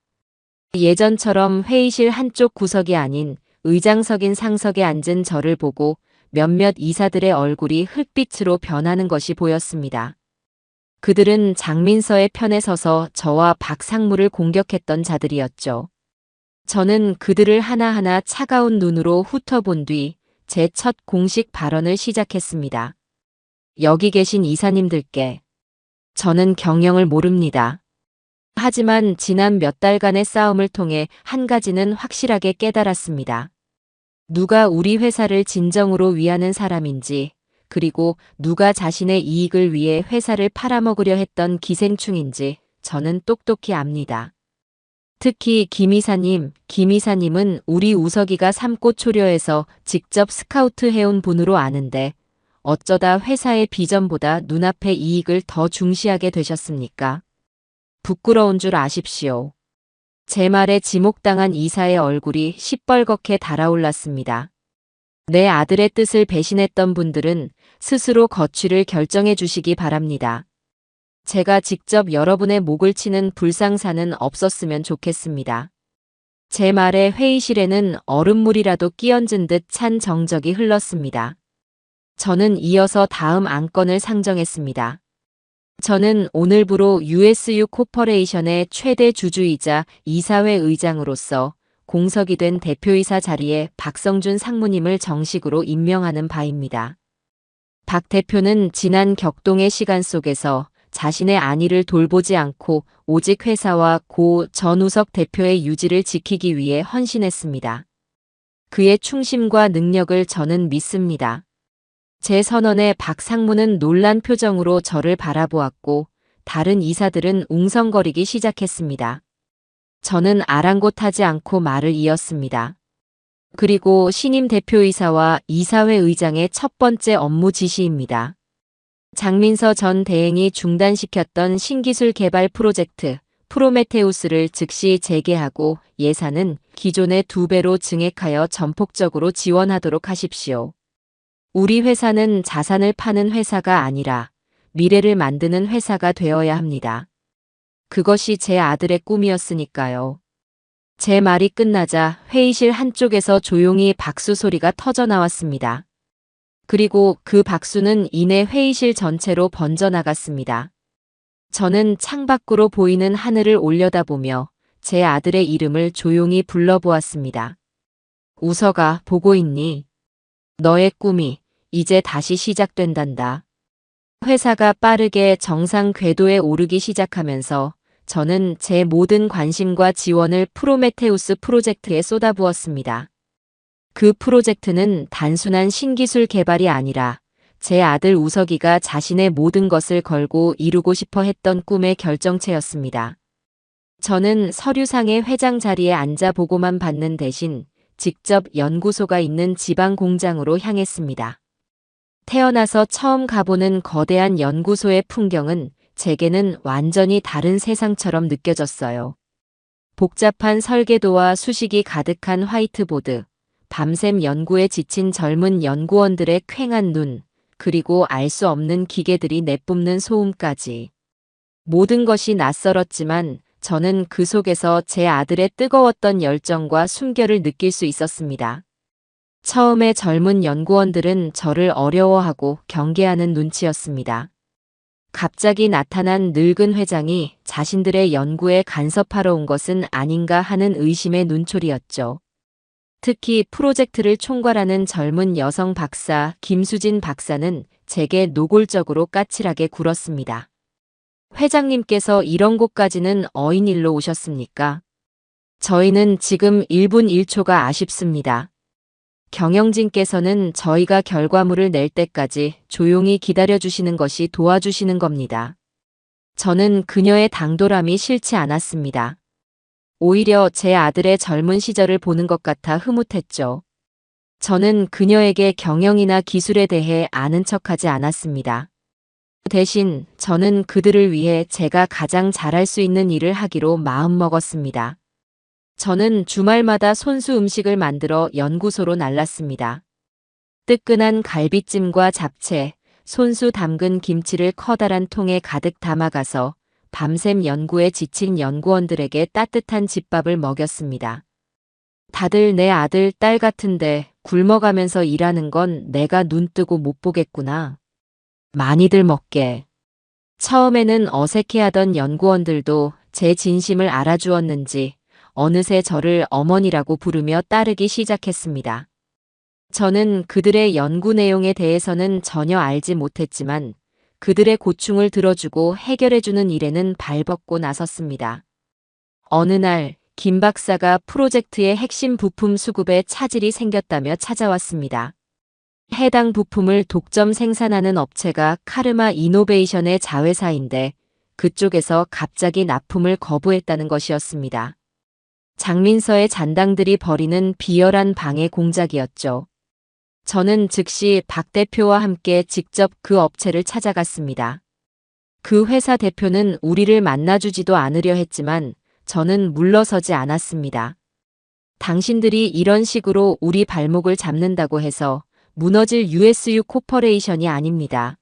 예전처럼 회의실 한쪽 구석이 아닌 의장석인 상석에 앉은 저를 보고 몇몇 이사들의 얼굴이 흙빛으로 변하는 것이 보였습니다. 그들은 장민서의 편에 서서 저와 박상무를 공격했던 자들이었죠. 저는 그들을 하나하나 차가운 눈으로 훑어본 뒤 제 첫 공식 발언을 시작했습니다. 여기 계신 이사님들께 저는 경영을 모릅니다. 하지만 지난 몇 달간의 싸움을 통해 한 가지는 확실하게 깨달았습니다. 누가 우리 회사를 진정으로 위하는 사람인지, 그리고 누가 자신의 이익을 위해 회사를 팔아먹으려 했던 기생충인지 저는 똑똑히 압니다. 특히 김 이사님은 우리 우석이가 삶고 초려해서 직접 스카우트해온 분으로 아는데 어쩌다 회사의 비전보다 눈앞의 이익을 더 중시하게 되셨습니까? 부끄러운 줄 아십시오. 제 말에 지목당한 이사의 얼굴이 시뻘겋게 달아올랐습니다. 내 아들의 뜻을 배신했던 분들은 스스로 거취를 결정해 주시기 바랍니다. 제가 직접 여러분의 목을 치는 불상사는 없었으면 좋겠습니다. 제 말에 회의실에는 얼음물이라도 끼얹은 듯 찬 정적이 흘렀습니다. 저는 이어서 다음 안건을 상정했습니다. 저는 오늘부로 USU 코퍼레이션의 최대 주주이자 이사회 의장으로서 공석이 된 대표이사 자리에 박성준 상무님을 정식으로 임명하는 바입니다. 박 대표는 지난 격동의 시간 속에서 자신의 안위를 돌보지 않고 오직 회사와 고 전우석 대표의 유지를 지키기 위해 헌신했습니다. 그의 충심과 능력을 저는 믿습니다. 제 선언에 박 상무는 놀란 표정으로 저를 바라보았고 다른 이사들은 웅성거리기 시작했습니다. 저는 아랑곳하지 않고 말을 이었습니다. 그리고 신임 대표이사와 이사회 의장의 첫 번째 업무 지시입니다. 장민서 전 대행이 중단시켰던 신기술 개발 프로젝트 프로메테우스를 즉시 재개하고 예산은 기존의 2배로 증액하여 전폭적으로 지원하도록 하십시오. 우리 회사는 자산을 파는 회사가 아니라 미래를 만드는 회사가 되어야 합니다. 그것이 제 아들의 꿈이었으니까요. 제 말이 끝나자 회의실 한쪽에서 조용히 박수 소리가 터져 나왔습니다. 그리고 그 박수는 이내 회의실 전체로 번져나갔습니다. 저는 창밖으로 보이는 하늘을 올려다보며 제 아들의 이름을 조용히 불러보았습니다. 우서가 보고 있니? 너의 꿈이 이제 다시 시작된단다. 회사가 빠르게 정상 궤도에 오르기 시작하면서 저는 제 모든 관심과 지원을 프로메테우스 프로젝트에 쏟아부었습니다. 그 프로젝트는 단순한 신기술 개발이 아니라 제 아들 우석이가 자신의 모든 것을 걸고 이루고 싶어 했던 꿈의 결정체였습니다. 저는 서류상의 회장 자리에 앉아 보고만 받는 대신 직접 연구소가 있는 지방 공장으로 향했습니다. 태어나서 처음 가보는 거대한 연구소의 풍경은 제게는 완전히 다른 세상처럼 느껴졌어요. 복잡한 설계도와 수식이 가득한 화이트보드, 밤샘 연구에 지친 젊은 연구원들의 퀭한 눈, 그리고 알 수 없는 기계들이 내뿜는 소음까지. 모든 것이 낯설었지만 저는 그 속에서 제 아들의 뜨거웠던 열정과 숨결을 느낄 수 있었습니다. 처음에 젊은 연구원들은 저를 어려워하고 경계하는 눈치였습니다. 갑자기 나타난 늙은 회장이 자신들의 연구에 간섭하러 온 것은 아닌가 하는 의심의 눈초리였죠. 특히 프로젝트를 총괄하는 젊은 여성 박사 김수진 박사는 제게 노골적으로 까칠하게 굴었습니다. 회장님께서 이런 곳까지는 어인일로 오셨습니까? 저희는 지금 1분 1초가 아쉽습니다. 경영진께서는 저희가 결과물을 낼 때까지 조용히 기다려주시는 것이 도와주시는 겁니다. 저는 그녀의 당돌함이 싫지 않았습니다. 오히려 제 아들의 젊은 시절을 보는 것 같아 흐뭇했죠. 저는 그녀에게 경영이나 기술에 대해 아는 척하지 않았습니다. 대신 저는 그들을 위해 제가 가장 잘할 수 있는 일을 하기로 마음먹었습니다. 저는 주말마다 손수 음식을 만들어 연구소로 날랐습니다. 뜨끈한 갈비찜과 잡채, 손수 담근 김치를 커다란 통에 가득 담아가서 밤샘 연구에 지친 연구원들에게 따뜻한 집밥을 먹였습니다. 다들 내 아들, 딸 같은데 굶어가면서 일하는 건 내가 눈 뜨고 못 보겠구나. 많이들 먹게. 처음에는 어색해하던 연구원들도 제 진심을 알아주었는지 어느새 저를 어머니라고 부르며 따르기 시작했습니다. 저는 그들의 연구 내용에 대해서는 전혀 알지 못했지만 그들의 고충을 들어주고 해결해주는 일에는 발벗고 나섰습니다. 어느 날 김 박사가 프로젝트의 핵심 부품 수급에 차질이 생겼다며 찾아왔습니다. 해당 부품을 독점 생산하는 업체가 카르마 이노베이션의 자회사인데 그쪽에서 갑자기 납품을 거부했다는 것이었습니다. 장민서의 잔당들이 벌이는 비열한 방해 공작이었죠. 저는 즉시 박 대표와 함께 직접 그 업체를 찾아갔습니다. 그 회사 대표는 우리를 만나주지도 않으려 했지만 저는 물러서지 않았습니다. 당신들이 이런 식으로 우리 발목을 잡는다고 해서 무너질 USU 코퍼레이션이 아닙니다.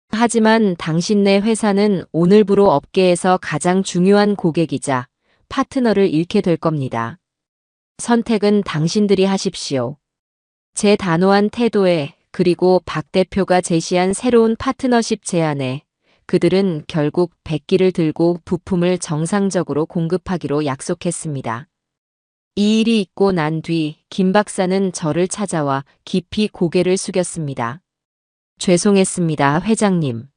하지만 당신네 회사는 오늘부로 업계에서 가장 중요한 고객이자 파트너를 잃게 될 겁니다. 선택은 당신들이 하십시오. 제 단호한 태도에 그리고 박 대표가 제시한 새로운 파트너십 제안에 그들은 결국 백기를 들고 부품을 정상적으로 공급하기로 약속했습니다. 이 일이 있고 난 뒤 김 박사는 저를 찾아와 깊이 고개를 숙였습니다. 죄송했습니다, 회장님.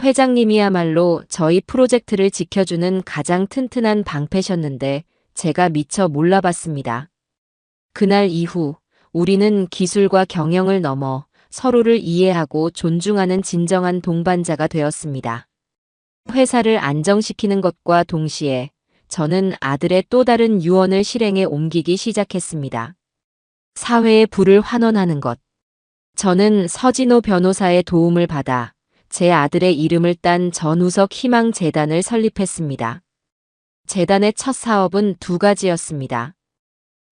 회장님이야말로 저희 프로젝트를 지켜주는 가장 튼튼한 방패셨는데 제가 미처 몰라봤습니다. 그날 이후 우리는 기술과 경영을 넘어 서로를 이해하고 존중하는 진정한 동반자가 되었습니다. 회사를 안정시키는 것과 동시에 저는 아들의 또 다른 유언을 실행에 옮기기 시작했습니다. 사회의 불을 환원하는 것. 저는 서진호 변호사의 도움을 받아 제 아들의 이름을 딴 전우석 희망재단을 설립했습니다. 재단의 첫 사업은 두 가지였습니다.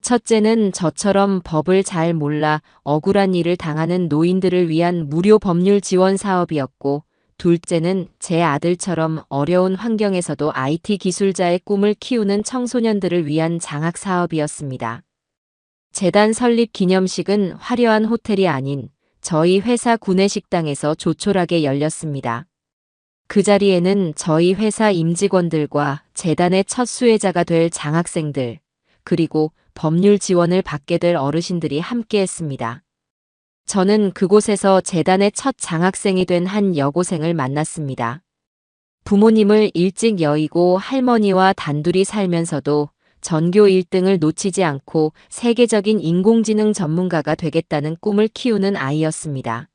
첫째는 저처럼 법을 잘 몰라 억울한 일을 당하는 노인들을 위한 무료 법률 지원 사업이었고, 둘째는 제 아들처럼 어려운 환경에서도 IT 기술자의 꿈을 키우는 청소년들을 위한 장학 사업이었습니다. 재단 설립 기념식은 화려한 호텔이 아닌 저희 회사 구내식당에서 조촐하게 열렸습니다. 그 자리에는 저희 회사 임직원들과 재단의 첫 수혜자가 될 장학생들, 그리고 법률 지원을 받게 될 어르신들이 함께했습니다. 저는 그곳에서 재단의 첫 장학생이 된 한 여고생을 만났습니다. 부모님을 일찍 여의고 할머니와 단둘이 살면서도 전교 1등을 놓치지 않고 세계적인 인공지능 전문가가 되겠다는 꿈을 키우는 아이였습니다.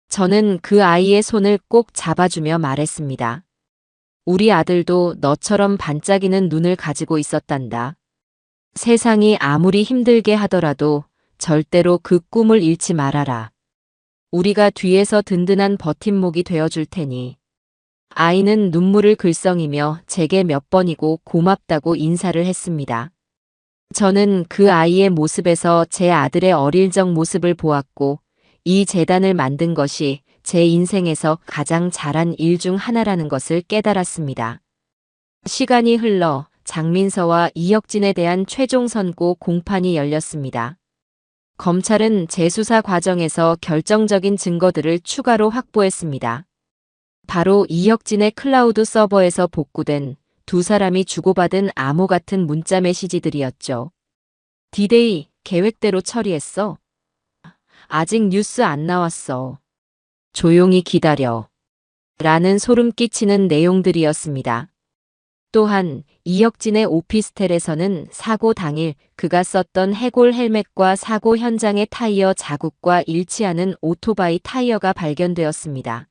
저는 그 아이의 손을 꼭 잡아주며 말했습니다. 우리 아들도 너처럼 반짝이는 눈을 가지고 있었단다. 세상이 아무리 힘들게 하더라도 절대로 그 꿈을 잃지 말아라. 우리가 뒤에서 든든한 버팀목이 되어줄 테니. 아이는 눈물을 글썽이며 제게 몇 번이고 고맙다고 인사를 했습니다. 저는 그 아이의 모습에서 제 아들의 어릴 적 모습을 보았고, 이 재단을 만든 것이 제 인생에서 가장 잘한 일 중 하나라는 것을 깨달았습니다. 시간이 흘러 장민서와 이혁진에 대한 최종 선고 공판이 열렸습니다. 검찰은 재수사 과정에서 결정적인 증거들을 추가로 확보했습니다. 바로 이혁진의 클라우드 서버에서 복구된 두 사람이 주고받은 암호 같은 문자 메시지들이었죠. 디데이, 계획대로 처리했어. 아직 뉴스 안 나왔어. 조용히 기다려. 라는 소름 끼치는 내용들이었습니다. 또한 이혁진의 오피스텔에서는 사고 당일 그가 썼던 해골 헬멧과 사고 현장의 타이어 자국과 일치하는 오토바이 타이어가 발견되었습니다.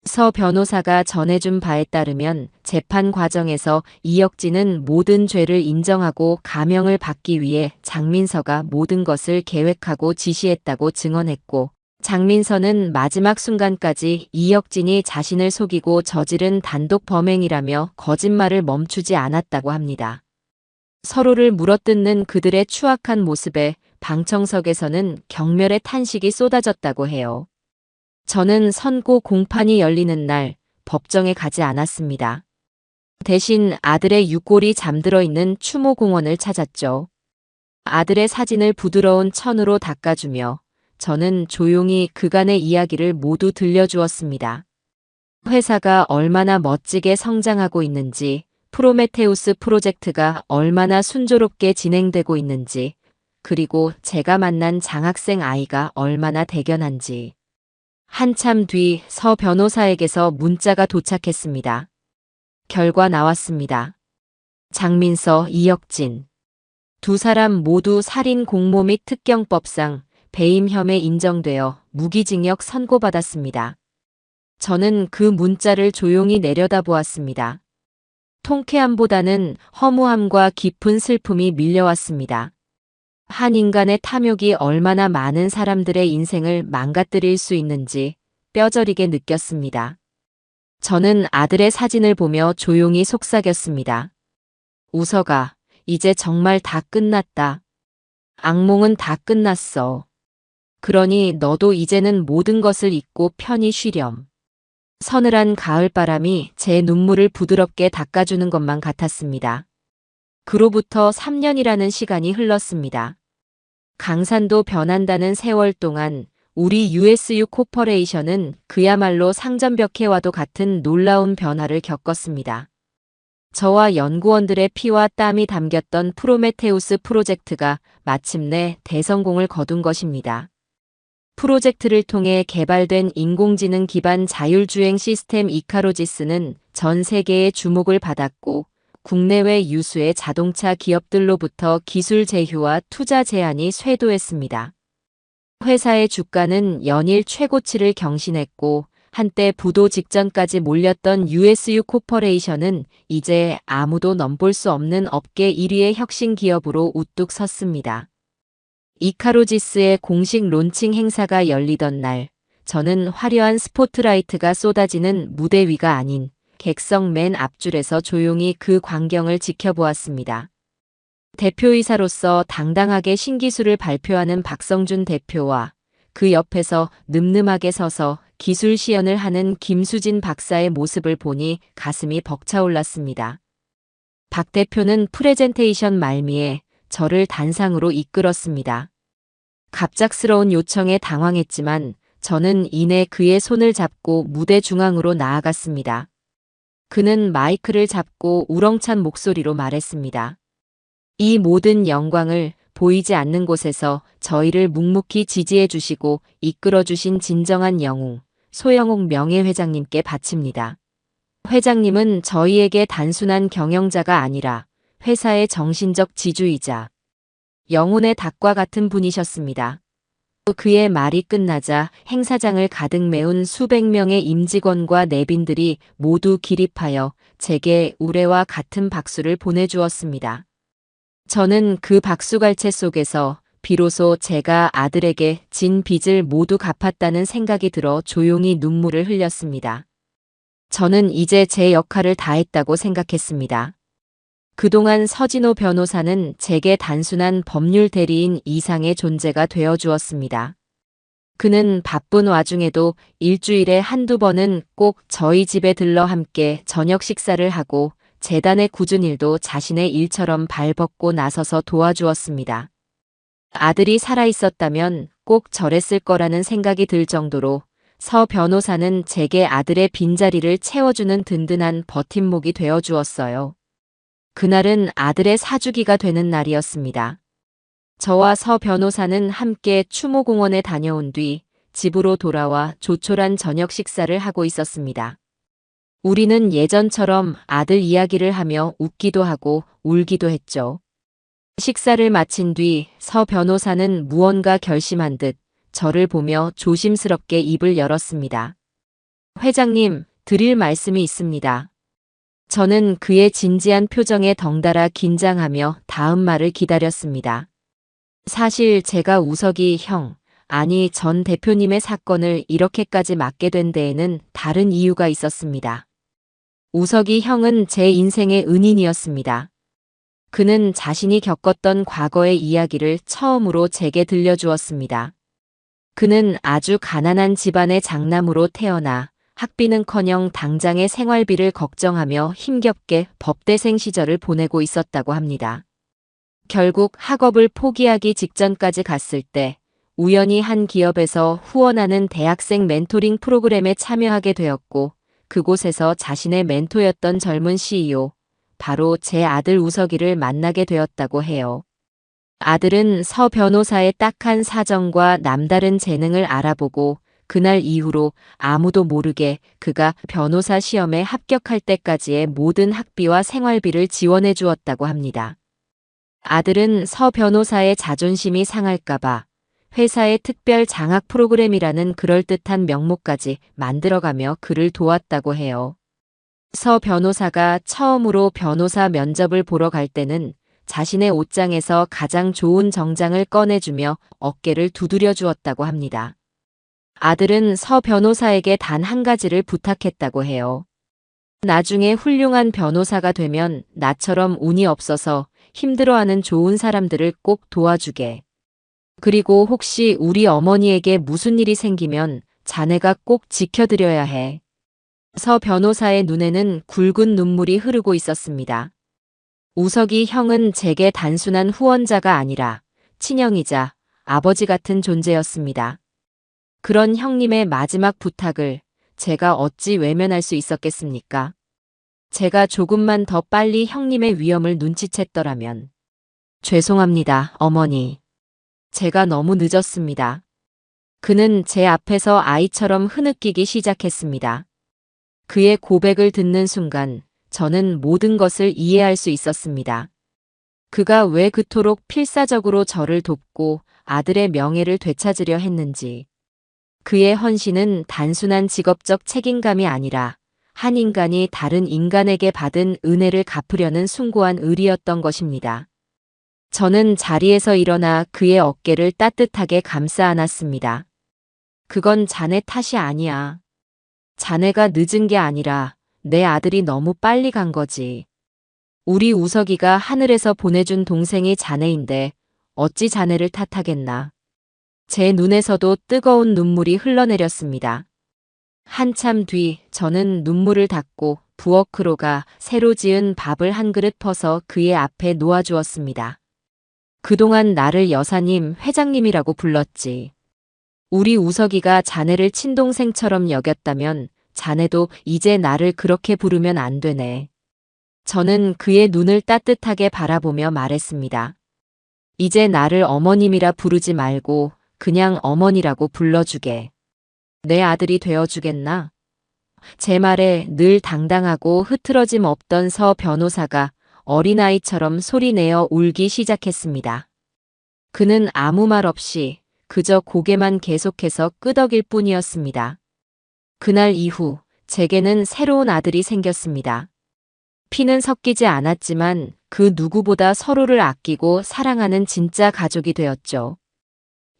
서 변호사가 전해준 바에 따르면 재판 과정에서 이혁진은 모든 죄를 인정하고 감형을 받기 위해 장민서가 모든 것을 계획하고 지시했다고 증언했고, 장민서는 마지막 순간까지 이혁진이 자신을 속이고 저지른 단독 범행이라며 거짓말을 멈추지 않았다고 합니다. 서로를 물어뜯는 그들의 추악한 모습에 방청석에서는 경멸의 탄식이 쏟아졌다고 해요. 저는 선고 공판이 열리는 날 법정에 가지 않았습니다. 대신 아들의 유골이 잠들어 있는 추모공원을 찾았죠. 아들의 사진을 부드러운 천으로 닦아주며 저는 조용히 그간의 이야기를 모두 들려주었습니다. 회사가 얼마나 멋지게 성장하고 있는지, 프로메테우스 프로젝트가 얼마나 순조롭게 진행되고 있는지, 그리고 제가 만난 장학생 아이가 얼마나 대견한지. 한참 뒤 서 변호사에게서 문자가 도착했습니다. 결과 나왔습니다. 장민서, 이혁진. 두 사람 모두 살인 공모 및 특경법상 배임 혐의 인정되어 무기징역 선고받았습니다. 저는 그 문자를 조용히 내려다보았습니다. 통쾌함보다는 허무함과 깊은 슬픔이 밀려왔습니다. 한 인간의 탐욕이 얼마나 많은 사람들의 인생을 망가뜨릴 수 있는지 뼈저리게 느꼈습니다. 저는 아들의 사진을 보며 조용히 속삭였습니다. 우석아, 이제 정말 다 끝났다. 악몽은 다 끝났어. 그러니 너도 이제는 모든 것을 잊고 편히 쉬렴. 서늘한 가을바람이 제 눈물을 부드럽게 닦아주는 것만 같았습니다. 그로부터 3년이라는 시간이 흘렀습니다. 강산도 변한다는 세월 동안 우리 USU 코퍼레이션은 그야말로 상전벽해와도 같은 놀라운 변화를 겪었습니다. 저와 연구원들의 피와 땀이 담겼던 프로메테우스 프로젝트가 마침내 대성공을 거둔 것입니다. 프로젝트를 통해 개발된 인공지능 기반 자율주행 시스템 이카로지스는 전 세계의 주목을 받았고, 국내외 유수의 자동차 기업들로부터 기술 제휴와 투자 제안이 쇄도했습니다. 회사의 주가는 연일 최고치를 경신했고, 한때 부도 직전까지 몰렸던 USU 코퍼레이션은 이제 아무도 넘볼 수 없는 업계 1위의 혁신 기업으로 우뚝 섰습니다. 이카로지스의 공식 론칭 행사가 열리던 날, 저는 화려한 스포트라이트가 쏟아지는 무대 위가 아닌 객석 맨 앞줄에서 조용히 그 광경을 지켜보았습니다. 대표이사로서 당당하게 신기술을 발표하는 박성준 대표와 그 옆에서 늠름하게 서서 기술 시연을 하는 김수진 박사의 모습을 보니 가슴이 벅차올랐습니다. 박 대표는 프레젠테이션 말미에 저를 단상으로 이끌었습니다. 갑작스러운 요청에 당황했지만 저는 이내 그의 손을 잡고 무대 중앙으로 나아갔습니다. 그는 마이크를 잡고 우렁찬 목소리로 말했습니다. 이 모든 영광을 보이지 않는 곳에서 저희를 묵묵히 지지해 주시고 이끌어 주신 진정한 영웅, 소영옥 명예회장님께 바칩니다. 회장님은 저희에게 단순한 경영자가 아니라 회사의 정신적 지주이자 영혼의 닭과 같은 분이셨습니다. 그의 말이 끝나자 행사장을 가득 메운 수백 명의 임직원과 내빈들이 모두 기립하여 제게 우레와 같은 박수를 보내주었습니다. 저는 그 박수갈채 속에서 비로소 제가 아들에게 진 빚을 모두 갚았다는 생각이 들어 조용히 눈물을 흘렸습니다. 저는 이제 제 역할을 다했다고 생각했습니다. 그동안 서진호 변호사는 제게 단순한 법률 대리인 이상의 존재가 되어 주었습니다. 그는 바쁜 와중에도 일주일에 한두 번은 꼭 저희 집에 들러 함께 저녁 식사를 하고 재단의 굳은 일도 자신의 일처럼 발벗고 나서서 도와주었습니다. 아들이 살아있었다면 꼭 저랬을 거라는 생각이 들 정도로 서 변호사는 제게 아들의 빈자리를 채워주는 든든한 버팀목이 되어 주었어요. 그날은 아들의 사주기가 되는 날이었습니다. 저와 서 변호사는 함께 추모공원에 다녀온 뒤 집으로 돌아와 조촐한 저녁 식사를 하고 있었습니다. 우리는 예전처럼 아들 이야기를 하며 웃기도 하고 울기도 했죠. 식사를 마친 뒤 서 변호사는 무언가 결심한 듯 저를 보며 조심스럽게 입을 열었습니다. 회장님, 드릴 말씀이 있습니다. 저는 그의 진지한 표정에 덩달아 긴장하며 다음 말을 기다렸습니다. 사실 제가 우석이 형, 아니 전 대표님의 사건을 이렇게까지 맡게 된 데에는 다른 이유가 있었습니다. 우석이 형은 제 인생의 은인이었습니다. 그는 자신이 겪었던 과거의 이야기를 처음으로 제게 들려주었습니다. 그는 아주 가난한 집안의 장남으로 태어나 학비는커녕 당장의 생활비를 걱정하며 힘겹게 법대생 시절을 보내고 있었다고 합니다. 결국 학업을 포기하기 직전까지 갔을 때 우연히 한 기업에서 후원하는 대학생 멘토링 프로그램에 참여하게 되었고 그곳에서 자신의 멘토였던 젊은 CEO, 바로 제 아들 우석이를 만나게 되었다고 해요. 아들은 서 변호사의 딱한 사정과 남다른 재능을 알아보고 그날 이후로 아무도 모르게 그가 변호사 시험에 합격할 때까지의 모든 학비와 생활비를 지원해 주었다고 합니다. 아들은 서 변호사의 자존심이 상할까봐 회사의 특별 장학 프로그램이라는 그럴듯한 명목까지 만들어가며 그를 도왔다고 해요. 서 변호사가 처음으로 변호사 면접을 보러 갈 때는 자신의 옷장에서 가장 좋은 정장을 꺼내주며 어깨를 두드려 주었다고 합니다. 아들은 서 변호사에게 단 한 가지를 부탁했다고 해요. 나중에 훌륭한 변호사가 되면 나처럼 운이 없어서 힘들어하는 좋은 사람들을 꼭 도와주게. 그리고 혹시 우리 어머니에게 무슨 일이 생기면 자네가 꼭 지켜드려야 해. 서 변호사의 눈에는 굵은 눈물이 흐르고 있었습니다. 우석이 형은 제게 단순한 후원자가 아니라 친형이자 아버지 같은 존재였습니다. 그런 형님의 마지막 부탁을 제가 어찌 외면할 수 있었겠습니까? 제가 조금만 더 빨리 형님의 위험을 눈치챘더라면. 죄송합니다, 어머니. 제가 너무 늦었습니다. 그는 제 앞에서 아이처럼 흐느끼기 시작했습니다. 그의 고백을 듣는 순간 저는 모든 것을 이해할 수 있었습니다. 그가 왜 그토록 필사적으로 저를 돕고 아들의 명예를 되찾으려 했는지. 그의 헌신은 단순한 직업적 책임감이 아니라 한 인간이 다른 인간에게 받은 은혜를 갚으려는 숭고한 의리였던 것입니다. 저는 자리에서 일어나 그의 어깨를 따뜻하게 감싸 안았습니다. 그건 자네 탓이 아니야. 자네가 늦은 게 아니라 내 아들이 너무 빨리 간 거지. 우리 우석이가 하늘에서 보내준 동생이 자네인데 어찌 자네를 탓하겠나. 제 눈에서도 뜨거운 눈물이 흘러내렸습니다. 한참 뒤 저는 눈물을 닦고 부엌으로 가 새로 지은 밥을 한 그릇 퍼서 그의 앞에 놓아주었습니다. 그동안 나를 여사님, 회장님이라고 불렀지. 우리 우석이가 자네를 친동생처럼 여겼다면 자네도 이제 나를 그렇게 부르면 안 되네. 저는 그의 눈을 따뜻하게 바라보며 말했습니다. 이제 나를 어머님이라 부르지 말고 그냥 어머니라고 불러주게. 내 아들이 되어주겠나? 제 말에 늘 당당하고 흐트러짐 없던 서 변호사가 어린아이처럼 소리내어 울기 시작했습니다. 그는 아무 말 없이 그저 고개만 계속해서 끄덕일 뿐이었습니다. 그날 이후 제게는 새로운 아들이 생겼습니다. 피는 섞이지 않았지만 그 누구보다 서로를 아끼고 사랑하는 진짜 가족이 되었죠.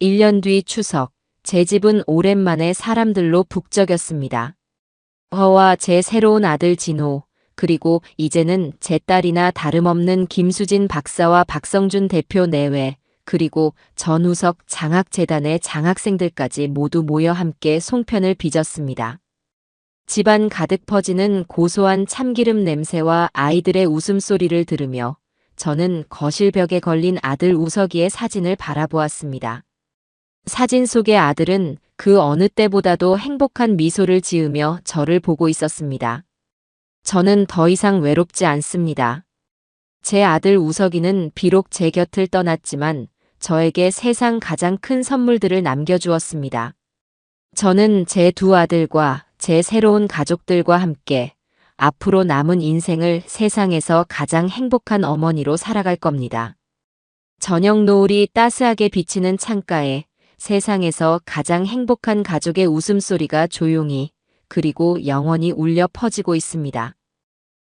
1년 뒤 추석, 제 집은 오랜만에 사람들로 북적였습니다. 저와 제 새로운 아들 진호, 그리고 이제는 제 딸이나 다름없는 김수진 박사와 박성준 대표 내외, 그리고 전우석 장학재단의 장학생들까지 모두 모여 함께 송편을 빚었습니다. 집안 가득 퍼지는 고소한 참기름 냄새와 아이들의 웃음소리를 들으며 저는 거실벽에 걸린 아들 우석이의 사진을 바라보았습니다. 사진 속의 아들은 그 어느 때보다도 행복한 미소를 지으며 저를 보고 있었습니다. 저는 더 이상 외롭지 않습니다. 제 아들 우석이는 비록 제 곁을 떠났지만 저에게 세상 가장 큰 선물들을 남겨주었습니다. 저는 제 두 아들과 제 새로운 가족들과 함께 앞으로 남은 인생을 세상에서 가장 행복한 어머니로 살아갈 겁니다. 저녁 노을이 따스하게 비치는 창가에 세상에서 가장 행복한 가족의 웃음소리가 조용히 그리고 영원히 울려 퍼지고 있습니다.